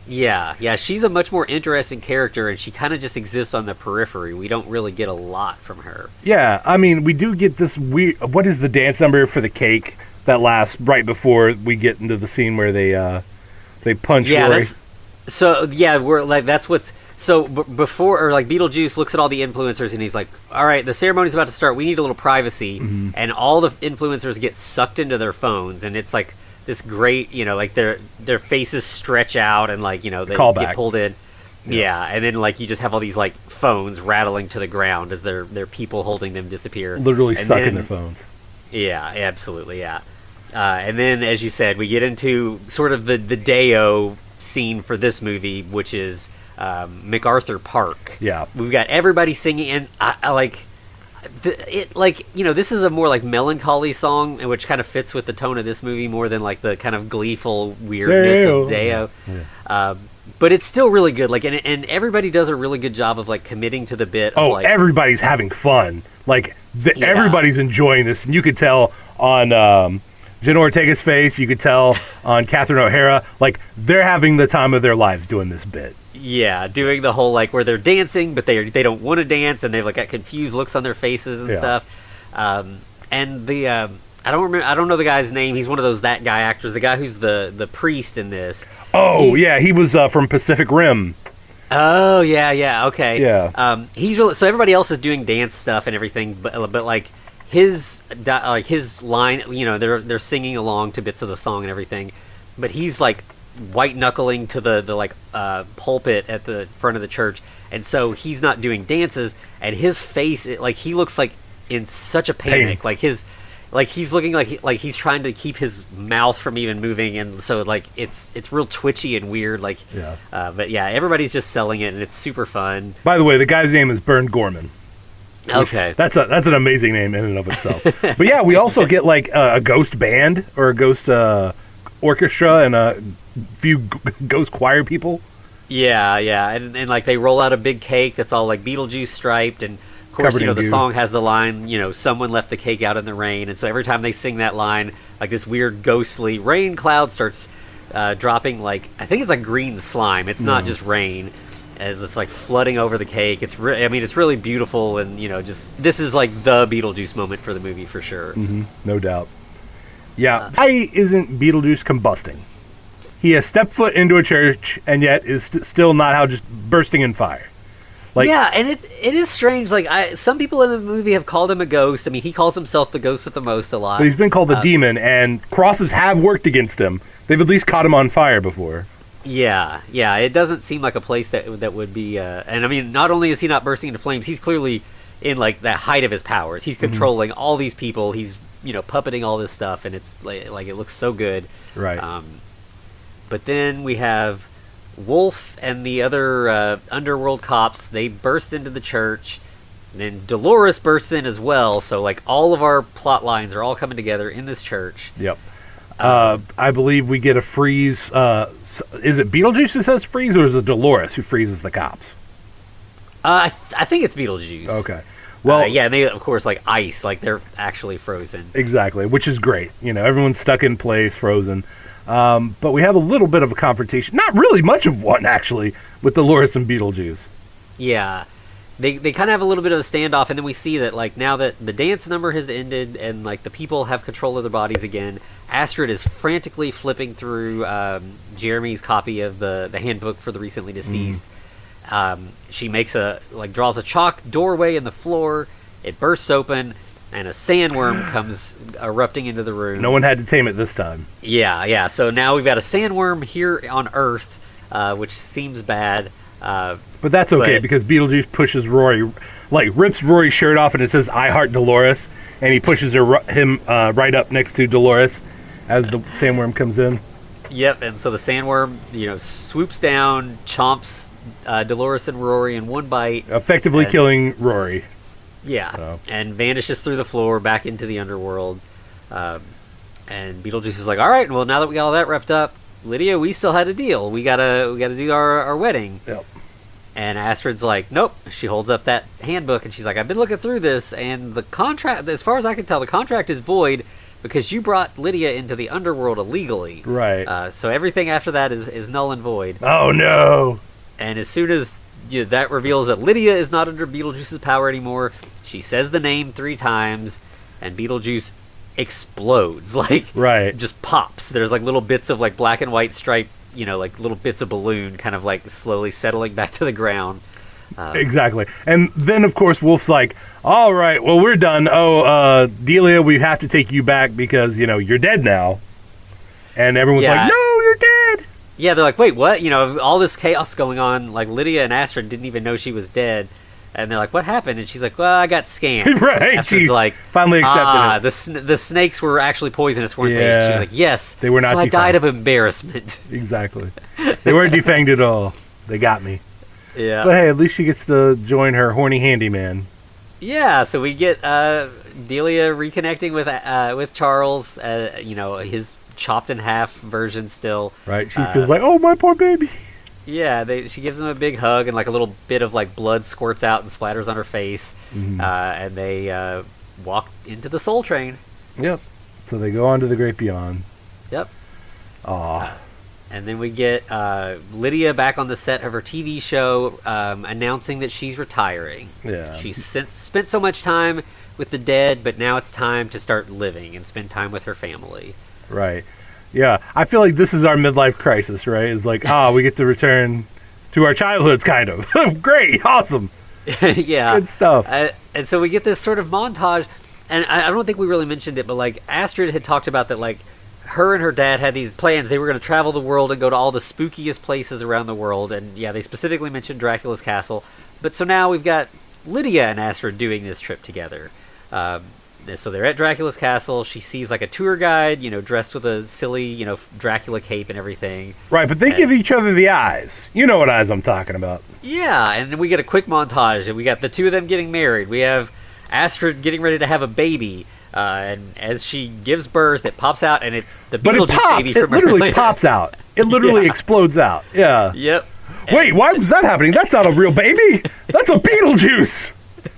Yeah, she's a much more interesting character, and she kind of just exists on the periphery. We don't really get a lot from her. Yeah, I mean, we do get this weird... What is the dance number for the cake that lasts right before we get into the scene where they punch Rory? That's what's... So before, Beetlejuice looks at all the influencers and he's like, all right, the ceremony's about to start. We need a little privacy. Mm-hmm. And all the influencers get sucked into their phones. And it's this great, their faces stretch out and they get pulled in. Yeah. And then you just have all these phones rattling to the ground as their people holding them disappear. Literally stuck in their phones. Yeah, absolutely. Yeah. And then, as you said, we get into sort of the Deo scene for this movie, which is MacArthur Park. Yeah, we've got everybody singing, and this is a more melancholy song, which kind of fits with the tone of this movie more than the kind of gleeful weirdness of Deo. Yeah. But it's still really good. And everybody does a really good job of committing to the bit. Everybody's having fun. Everybody's enjoying this, and you could tell on Jenna Ortega's face, you could tell on Catherine O'Hara, like, they're having the time of their lives doing this bit. Yeah, doing the whole, like, where they're dancing, but they don't want to dance, and they've, like, got confused looks on their faces and stuff. And the, I don't know the guy's name. He's one of those That Guy actors, the guy who's the priest in this. Oh, yeah, he was from Pacific Rim. Oh, yeah, okay. Yeah. He's really, so everybody else is doing dance stuff and everything, but like, his line, you know, they're singing along to bits of the song and everything, but he's like white knuckling to the pulpit at the front of the church, and so he's not doing dances, and his face, he looks like in such a panic, he's looking like he's trying to keep his mouth from even moving, and so like it's real twitchy and weird, but yeah, everybody's just selling it, and it's super fun. By the way, the guy's name is Burn Gorman. Okay, that's an amazing name in and of itself. But yeah, we also get like a ghost band or a ghost orchestra and a few ghost choir people. Yeah, and like they roll out a big cake that's all like Beetlejuice striped, and of course, you know, the song has the line, you know, someone left the cake out in the rain, and so every time they sing that line, like this weird ghostly rain cloud starts dropping, like, I think it's like green slime. It's not just rain. As it's like flooding over the cake. It's really beautiful, and you know, just this is like the Beetlejuice moment for the movie for sure. No doubt. Yeah. Why isn't Beetlejuice combusting? He has stepped foot into a church and yet is still not how just bursting in fire. Like, yeah, and it is strange. Like, some people in the movie have called him a ghost. I mean, he calls himself the ghost with the most a lot. But he's been called the demon, and crosses have worked against him. They've at least caught him on fire before. Yeah, it doesn't seem like a place that would be, and I mean, not only is he not bursting into flames, he's clearly in, like, the height of his powers. He's controlling all these people, he's, you know, puppeting all this stuff, and it's, like it looks so good. Right. But then we have Wolf and the other underworld cops. They burst into the church, and then Dolores bursts in as well, so, like, all of our plot lines are all coming together in this church. Yep. I believe we get a freeze. Is it Beetlejuice who says freeze, or is it Dolores who freezes the cops? I think it's Beetlejuice. Okay. Well, yeah, and they, of course, like ice, like they're actually frozen. Exactly, which is great. You know, everyone's stuck in place, frozen. But we have a little bit of a confrontation. Not really much of one, actually, with Dolores and Beetlejuice. Yeah. They kind of have a little bit of a standoff, and then we see that, like, now that the dance number has ended and, like, the people have control of their bodies again, Astrid is frantically flipping through Jeremy's copy of the handbook for the recently deceased. She draws a chalk doorway in the floor, it bursts open, and a sandworm comes erupting into the room. No one had to tame it this time. Yeah, so now we've got a sandworm here on Earth, which seems bad. But that's okay, because Beetlejuice pushes Rory, like, rips Rory's shirt off, and it says, "I heart Dolores," and he pushes him right up next to Dolores as the sandworm comes in. Yep, and so the sandworm, you know, swoops down, chomps Dolores and Rory in one bite. Effectively killing Rory. Yeah, and vanishes through the floor back into the underworld. And Beetlejuice is like, all right, well, now that we got all that wrapped up, Lydia, we still had a deal. We gotta do our wedding. Yep. And Astrid's like, nope. She holds up that handbook, and she's like, I've been looking through this, and the contract, as far as I can tell, the contract is void because you brought Lydia into the underworld illegally. Right. So everything after that is null and void. Oh, no. And as soon as that reveals that Lydia is not under Beetlejuice's power anymore, she says the name 3 times, and Beetlejuice explodes. Like, right. Just pops. There's, like, little bits of, like, black and white stripe, you know, like little bits of balloon kind of like slowly settling back to the ground. Exactly. And then, of course, Wolf's like, all right, well, we're done. Oh, Delia, we have to take you back because, you know, you're dead now. And everyone's like, no, you're dead. Yeah, they're like, wait, what? You know, all this chaos going on. Like, Lydia and Astrid didn't even know she was dead. And they're like, what happened? And she's like, well, I got scammed. Right. Astrid's like, finally accepted it. The snakes were actually poisonous, weren't they? She was like, yes. They were not so I defanged. died of embarrassment. Exactly. They weren't defanged at all. They got me. Yeah. But hey, at least she gets to join her horny handyman. Yeah, so we get Delia reconnecting with Charles, you know, his chopped in half version still. Right. She feels like, oh, my poor baby. Yeah, she gives him a big hug, and like a little bit of like blood squirts out and splatters on her face, and they walk into the Soul Train. Yep. So they go on to the great beyond. Yep. Aw. And then we get Lydia back on the set of her TV show, announcing that she's retiring. Yeah. She's spent so much time with the dead, but now it's time to start living and spend time with her family. Right. Yeah. I feel like this is our midlife crisis, right? It's like, we get to return to our childhoods, kind of. Great. Awesome. Yeah. Good stuff. And so we get this sort of montage, and I don't think we really mentioned it, but like Astrid had talked about that, like, her and her dad had these plans. They were going to travel the world and go to all the spookiest places around the world. And yeah, they specifically mentioned Dracula's castle. But so now we've got Lydia and Astrid doing this trip together. So they're at Dracula's castle. She sees like a tour guide, dressed with a silly, Dracula cape and everything. Right, but they give each other the eyes. You know what eyes I'm talking about. Yeah, and then we get a quick montage. And we got the two of them getting married. We have Astrid getting ready to have a baby. And as she gives birth, it pops out, and it's the Beetlejuice baby from her. It literally pops out. It literally explodes out. Yeah. Yep. Wait, why was that happening? That's not a real baby. That's a Beetlejuice.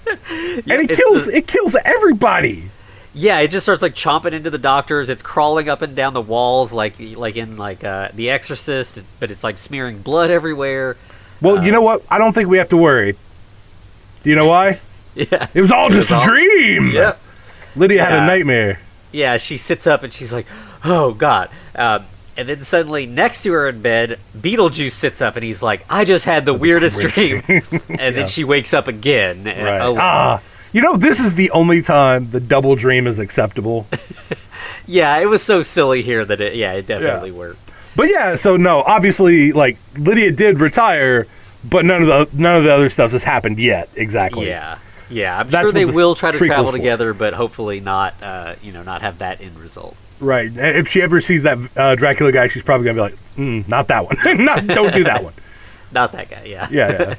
And it kills everybody. Yeah, it just starts like chomping into the doctors. It's crawling up and down the walls like in The Exorcist, but it's like smearing blood everywhere. Well, you know what? I don't think we have to worry. Do you know why? Yeah. It was all just a dream. Yep. Lydia had a nightmare. Yeah, she sits up and she's like, oh, God. And then suddenly, next to her in bed, Beetlejuice sits up and he's like, I just had the weirdest dream. And then she wakes up again. Right. This is the only time the double dream is acceptable. Yeah, it was so silly here that it definitely worked. But yeah, so no, obviously, like, Lydia did retire, but none of the other stuff has happened yet, exactly. Yeah, I'm sure they will try to travel together, but hopefully not, not have that end result. Right. If she ever sees that Dracula guy, she's probably going to be like, not that one. Don't do that one. Not that guy, yeah. Yeah.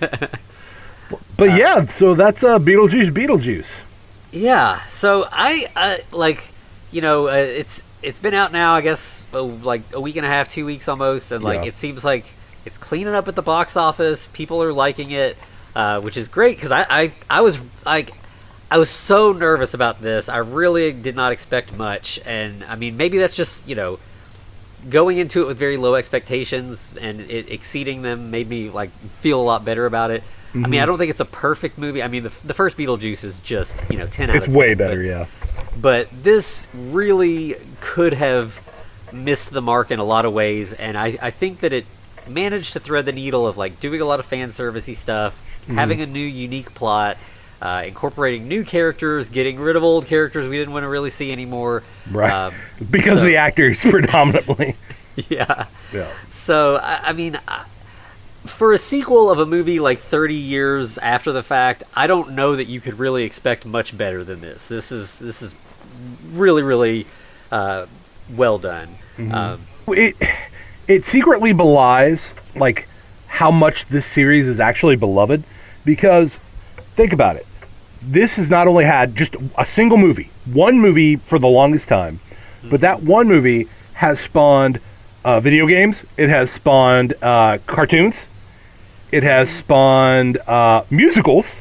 But so that's Beetlejuice. Yeah, so it's been out now, I guess, like a week and a half, 2 weeks almost, and it seems like it's cleaning up at the box office. People are liking it. Which is great because I was so nervous about this. I really did not expect much, and I mean maybe that's just going into it with very low expectations and it exceeding them made me like feel a lot better about it. Mm-hmm. I mean I don't think it's a perfect movie. I mean the first Beetlejuice is just 10 out of 10. It's way better, But this really could have missed the mark in a lot of ways, and I think that it managed to thread the needle of like doing a lot of fan servicey stuff. Having a new, unique plot, incorporating new characters, getting rid of old characters we didn't want to really see anymore. Right. Because of the actors, predominantly. Yeah. So, I mean, for a sequel of a movie like 30 years after the fact, I don't know that you could really expect much better than this. This is really, really well done. Mm-hmm. It secretly belies, like, how much this series is actually beloved. Because, think about it. This has not only had just a single movie, one movie for the longest time, but that one movie has spawned video games, it has spawned cartoons, it has spawned musicals.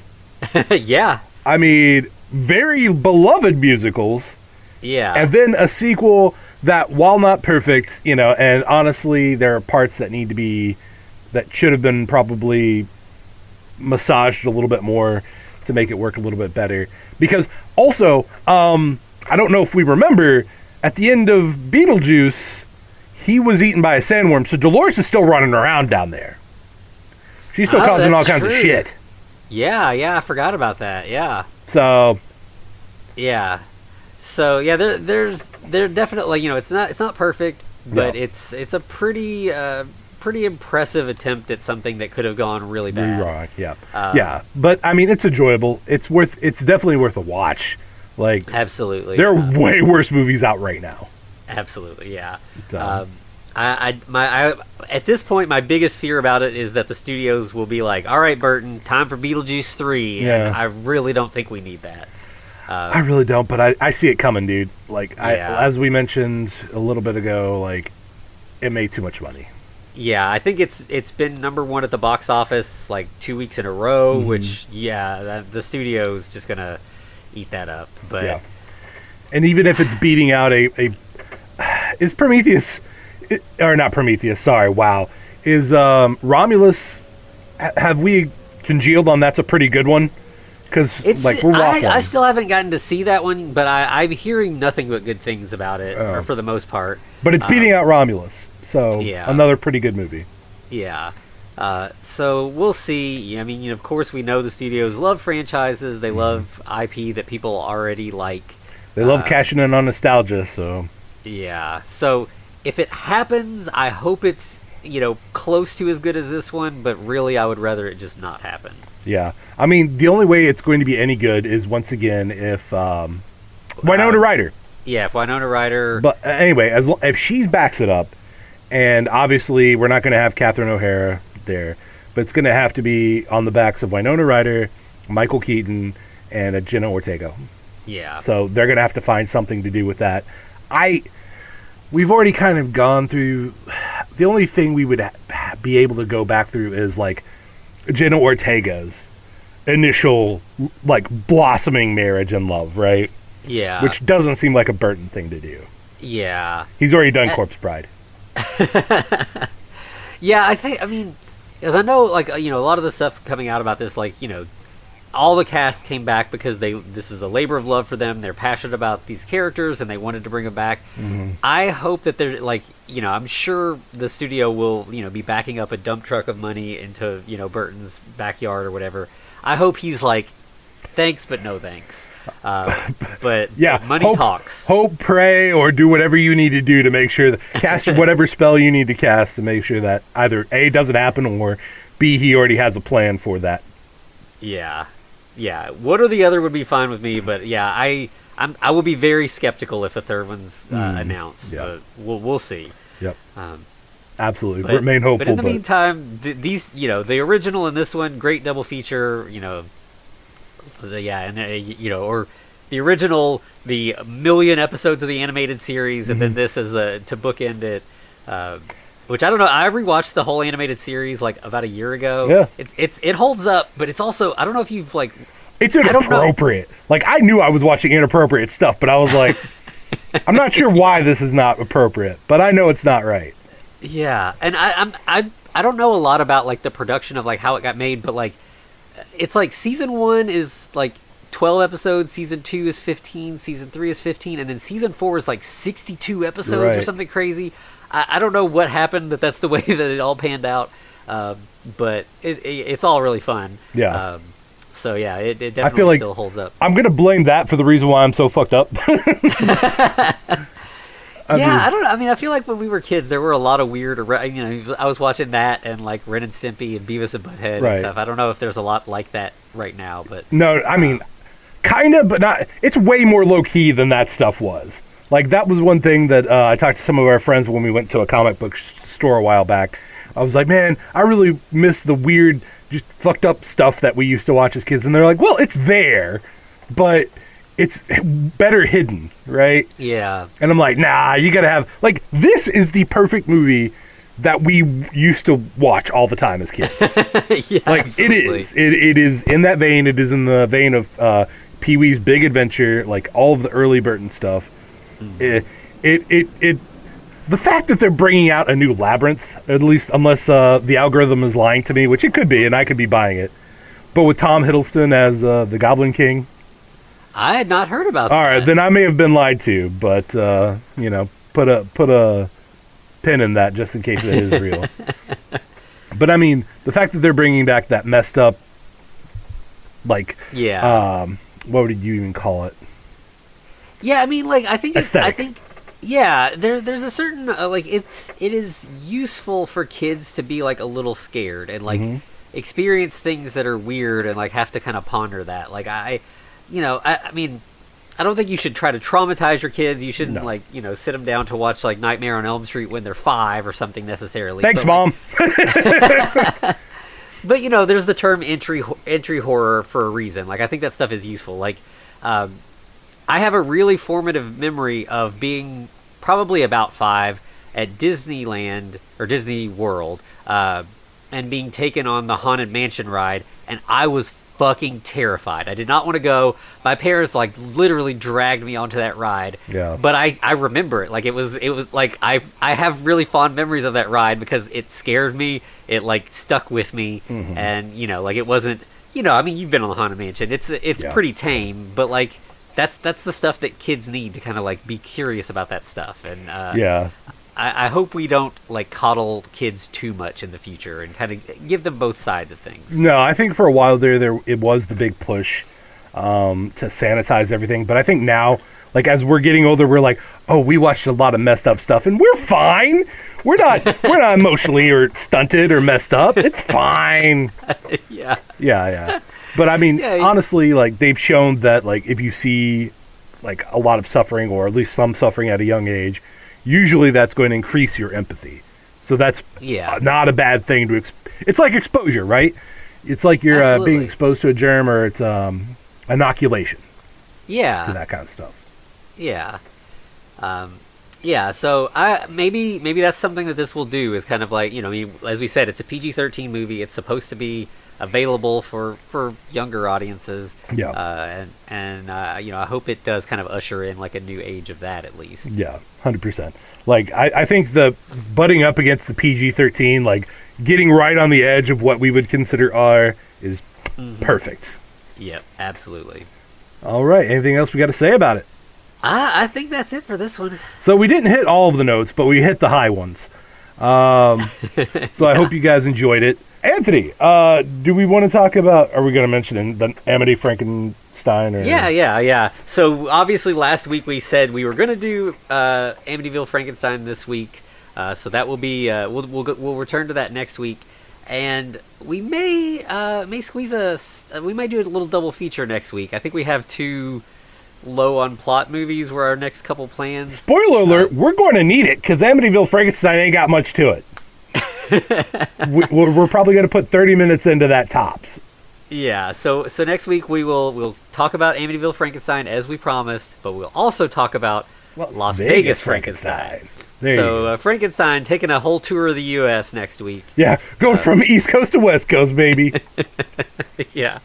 Yeah. I mean, very beloved musicals. Yeah. And then a sequel that, while not perfect, and honestly, there are parts that that should have been probably massaged a little bit more to make it work a little bit better. Because also, I don't know if we remember, at the end of Beetlejuice, he was eaten by a sandworm, so Dolores is still running around down there. She's still causing all kinds of shit. Yeah, I forgot about that, yeah. So... Yeah. So, yeah, there's definitely, it's not perfect, but it's a pretty impressive attempt at something that could have gone really bad. Right, yeah. But I mean, it's enjoyable. It's definitely worth a watch. Like, absolutely. There are way worse movies out right now. Absolutely, yeah. At this point, my biggest fear about it is that the studios will be like, all right, Burton, time for Beetlejuice 3. Yeah. And I really don't think we need that. I really don't, but I see it coming, dude. Like, as we mentioned a little bit ago, like, it made too much money. Yeah, I think it's been number one at the box office like 2 weeks in a row, which the studio's just gonna eat that up. But And even if it's beating out is Prometheus, or not Prometheus, sorry, wow. Is Romulus, have we congealed on that's a pretty good one? Because like we're waffling. I still haven't gotten to see that one, but I'm hearing nothing but good things about it, or for the most part. But it's beating out Romulus, so another pretty good movie. Yeah. So we'll see. I mean, of course, we know the studios love franchises. They love IP that people already like. They love cashing in on nostalgia, so... Yeah. So if it happens, I hope it's, close to as good as this one, but really I would rather it just not happen. Yeah. I mean, the only way it's going to be any good is, once again, if Winona Ryder. Yeah, if Winona Ryder... But anyway, if she backs it up, and obviously we're not going to have Catherine O'Hara there, but it's going to have to be on the backs of Winona Ryder, Michael Keaton, and Jenna Ortega. Yeah. So they're going to have to find something to do with that. We've already kind of gone through... The only thing we would be able to go back through is, like, Jenna Ortega's initial, like, blossoming marriage and love, right? Yeah. Which doesn't seem like a Burton thing to do. Yeah. He's already done Corpse Bride. Yeah, because I know, like, a lot of the stuff coming out about this, like, all the cast came back because this is a labor of love for them. They're passionate about these characters and they wanted to bring them back. Mm-hmm. I hope that they're, like, I'm sure the studio will, be backing up a dump truck of money into, Burton's backyard or whatever. I hope he's like, thanks, but no thanks. But yeah, money talks. Hope, pray, or do whatever you need to do to make sure that cast whatever spell you need to cast to make sure that either A, doesn't happen, or B, he already has a plan for that. Yeah. Yeah, one or the other would be fine with me, but yeah, I will be very skeptical if a third one's announced. Yeah. But we'll see. Yep. Absolutely. Remain hopeful. But in the meantime, these the original and this one, great double feature. Or the original, the million episodes of the animated series, and then this as to bookend it. Which I don't know. I rewatched the whole animated series like about a year ago. Yeah, it holds up, but it's also, I don't know if you've like. It's inappropriate. Like, I knew I was watching inappropriate stuff, but I was like, I'm not sure why this is not appropriate, but I know it's not right. Yeah, and I don't know a lot about like the production of like how it got made, but like it's like season 1 is like 12 episodes, season 2 is 15, season 3 is 15, and then season 4 is like 62 episodes or something crazy. I don't know what happened, but that's the way that it all panned out. But it's all really fun. Yeah. So yeah, it definitely still holds up. I'm gonna blame that for the reason why I'm so fucked up. I don't know. I mean, I feel like when we were kids, there were a lot of weird. I was watching that and like Ren and Stimpy and Beavis and Butthead and stuff. I don't know if there's a lot like that right now, but no, I mean, kind of, but not. It's way more low key than that stuff was. Like, that was one thing that I talked to some of our friends when we went to a comic book store a while back. I was like, man, I really miss the weird, just fucked up stuff that we used to watch as kids. And they're like, well, it's there, but it's better hidden, right? Yeah. And I'm like, nah, you gotta have, like, this is the perfect movie that we used to watch all the time as kids. Yeah, like, absolutely. It is in that vein. It is in the vein of Pee-wee's Big Adventure, like all of the early Burton stuff. The fact that they're bringing out a new Labyrinth, at least unless the algorithm is lying to me, which it could be, and I could be buying it, but with Tom Hiddleston as the Goblin King. I had not heard about that. All right, then I may have been lied to, but put a pin in that just in case it is real. But I mean, the fact that they're bringing back that messed up, like, what would you even call it? Yeah, I mean, like, I think aesthetic. There's a certain it is useful for kids to be like a little scared and like experience things that are weird and like have to kind of ponder that. Like I mean, I don't think you should try to traumatize your kids. You shouldn't sit them down to watch like Nightmare on Elm Street when they're 5 or something necessarily. Thanks, Mom. But there's the term entry horror for a reason. Like, I think that stuff is useful. Like, I have a really formative memory of being probably about 5 at Disneyland or Disney World, and being taken on the Haunted Mansion ride, and I was fucking terrified. I did not want to go. My parents like literally dragged me onto that ride. Yeah. But I remember it. Like it was like I have really fond memories of that ride because it scared me. It like stuck with me, and like it wasn't. I mean, you've been on the Haunted Mansion. It's pretty tame, but like that's the stuff that kids need to kind of like be curious about that stuff. And I hope we don't like coddle kids too much in the future and kind of give them both sides of things. No, I think for a while there it was the big push to sanitize everything, but I think now, like as we're getting older, we're like, oh, we watched a lot of messed up stuff, and we're fine. We're not emotionally or stunted or messed up. It's fine. Yeah. But I mean, honestly, like they've shown that like if you see like a lot of suffering or at least some suffering at a young age, usually that's going to increase your empathy. So that's not a bad thing to. It's like exposure, right? It's like you're being exposed to a germ, or it's inoculation. Yeah. To that kind of stuff. Yeah. So maybe that's something that this will do is kind of like, as we said, it's a PG-13 movie. It's supposed to be available for younger audiences. Yeah. I hope it does kind of usher in like a new age of that at least. Yeah, 100%. Like I think the butting up against the PG-13, like getting right on the edge of what we would consider R is perfect. Yep, absolutely. All right. Anything else we got to say about it? I think that's it for this one. So we didn't hit all of the notes, but we hit the high ones. So I hope you guys enjoyed it. Anthony, do we want to talk about, are we going to mention the Amity Frankenstein? Or? Yeah. So obviously last week we said we were going to do Amityville Frankenstein this week. So that will be, we'll return to that next week. And we may squeeze we might do a little double feature next week. I think we have two low on plot movies were our next couple plans. Spoiler alert, we're going to need it because Amityville Frankenstein ain't got much to it. We're probably going to put 30 minutes into that tops. Yeah, so next week we'll talk about Amityville Frankenstein as we promised, but we'll also talk about Las Vegas Frankenstein. So Frankenstein taking a whole tour of the U.S. next week. Yeah, going from East Coast to West Coast, baby. Yeah.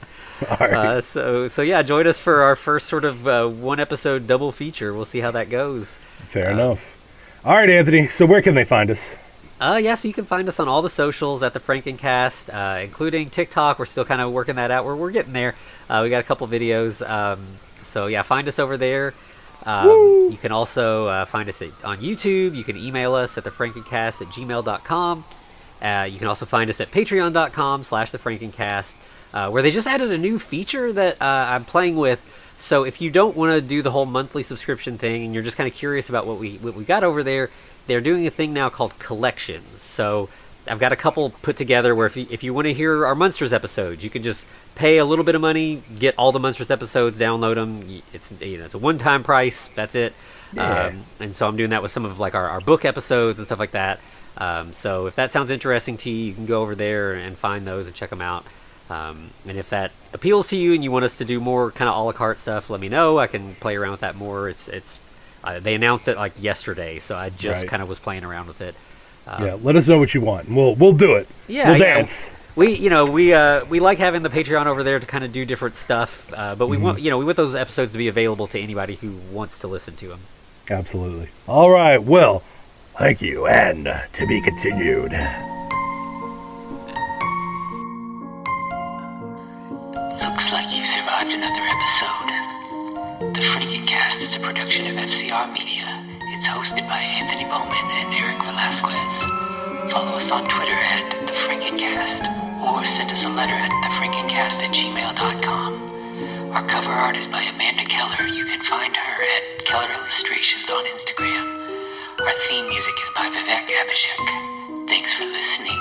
All right. So yeah, join us for our first sort of one episode double feature. We'll see how that goes. Fair enough. All right, Anthony. So where can they find us? So you can find us on all the socials at the Frankencast, including TikTok. We're still kind of working that out. We're getting there. We got a couple videos. So yeah, find us over there. You can also find us on YouTube. You can email us at thefrankencast@gmail.com. You can also find us at patreon.com/thefrankencast. Where they just added a new feature that I'm playing with. So if you don't want to do the whole monthly subscription thing and you're just kind of curious about what we got over there, they're doing a thing now called collections. So I've got a couple put together where if you want to hear our Monsters episodes, you can just pay a little bit of money, get all the Monsters episodes, download them. It's it's a one-time price. That's it. Yeah. And so I'm doing that with some of like our book episodes and stuff like that. So if that sounds interesting to you, you can go over there and find those and check them out. And if that appeals to you and you want us to do more kind of a la carte stuff, let me know. I can play around with that more. They announced it like yesterday, so I just kind of was playing around with it. Let us know what you want. We'll do it. Yeah, we'll dance. We like having the Patreon over there to kind of do different stuff, but we want those episodes to be available to anybody who wants to listen to them. Absolutely. All right. Well, thank you, and to be continued. Looks like you've survived another episode. The Frankencast is a production of FCR Media. It's hosted by Anthony Bowman and Eric Velasquez. Follow us on Twitter at The Frankencast, or send us a letter at thefrankencast@gmail.com. Our cover art is by Amanda Keller. You can find her at Keller Illustrations on Instagram. Our theme music is by Vivek Abhishek. Thanks for listening.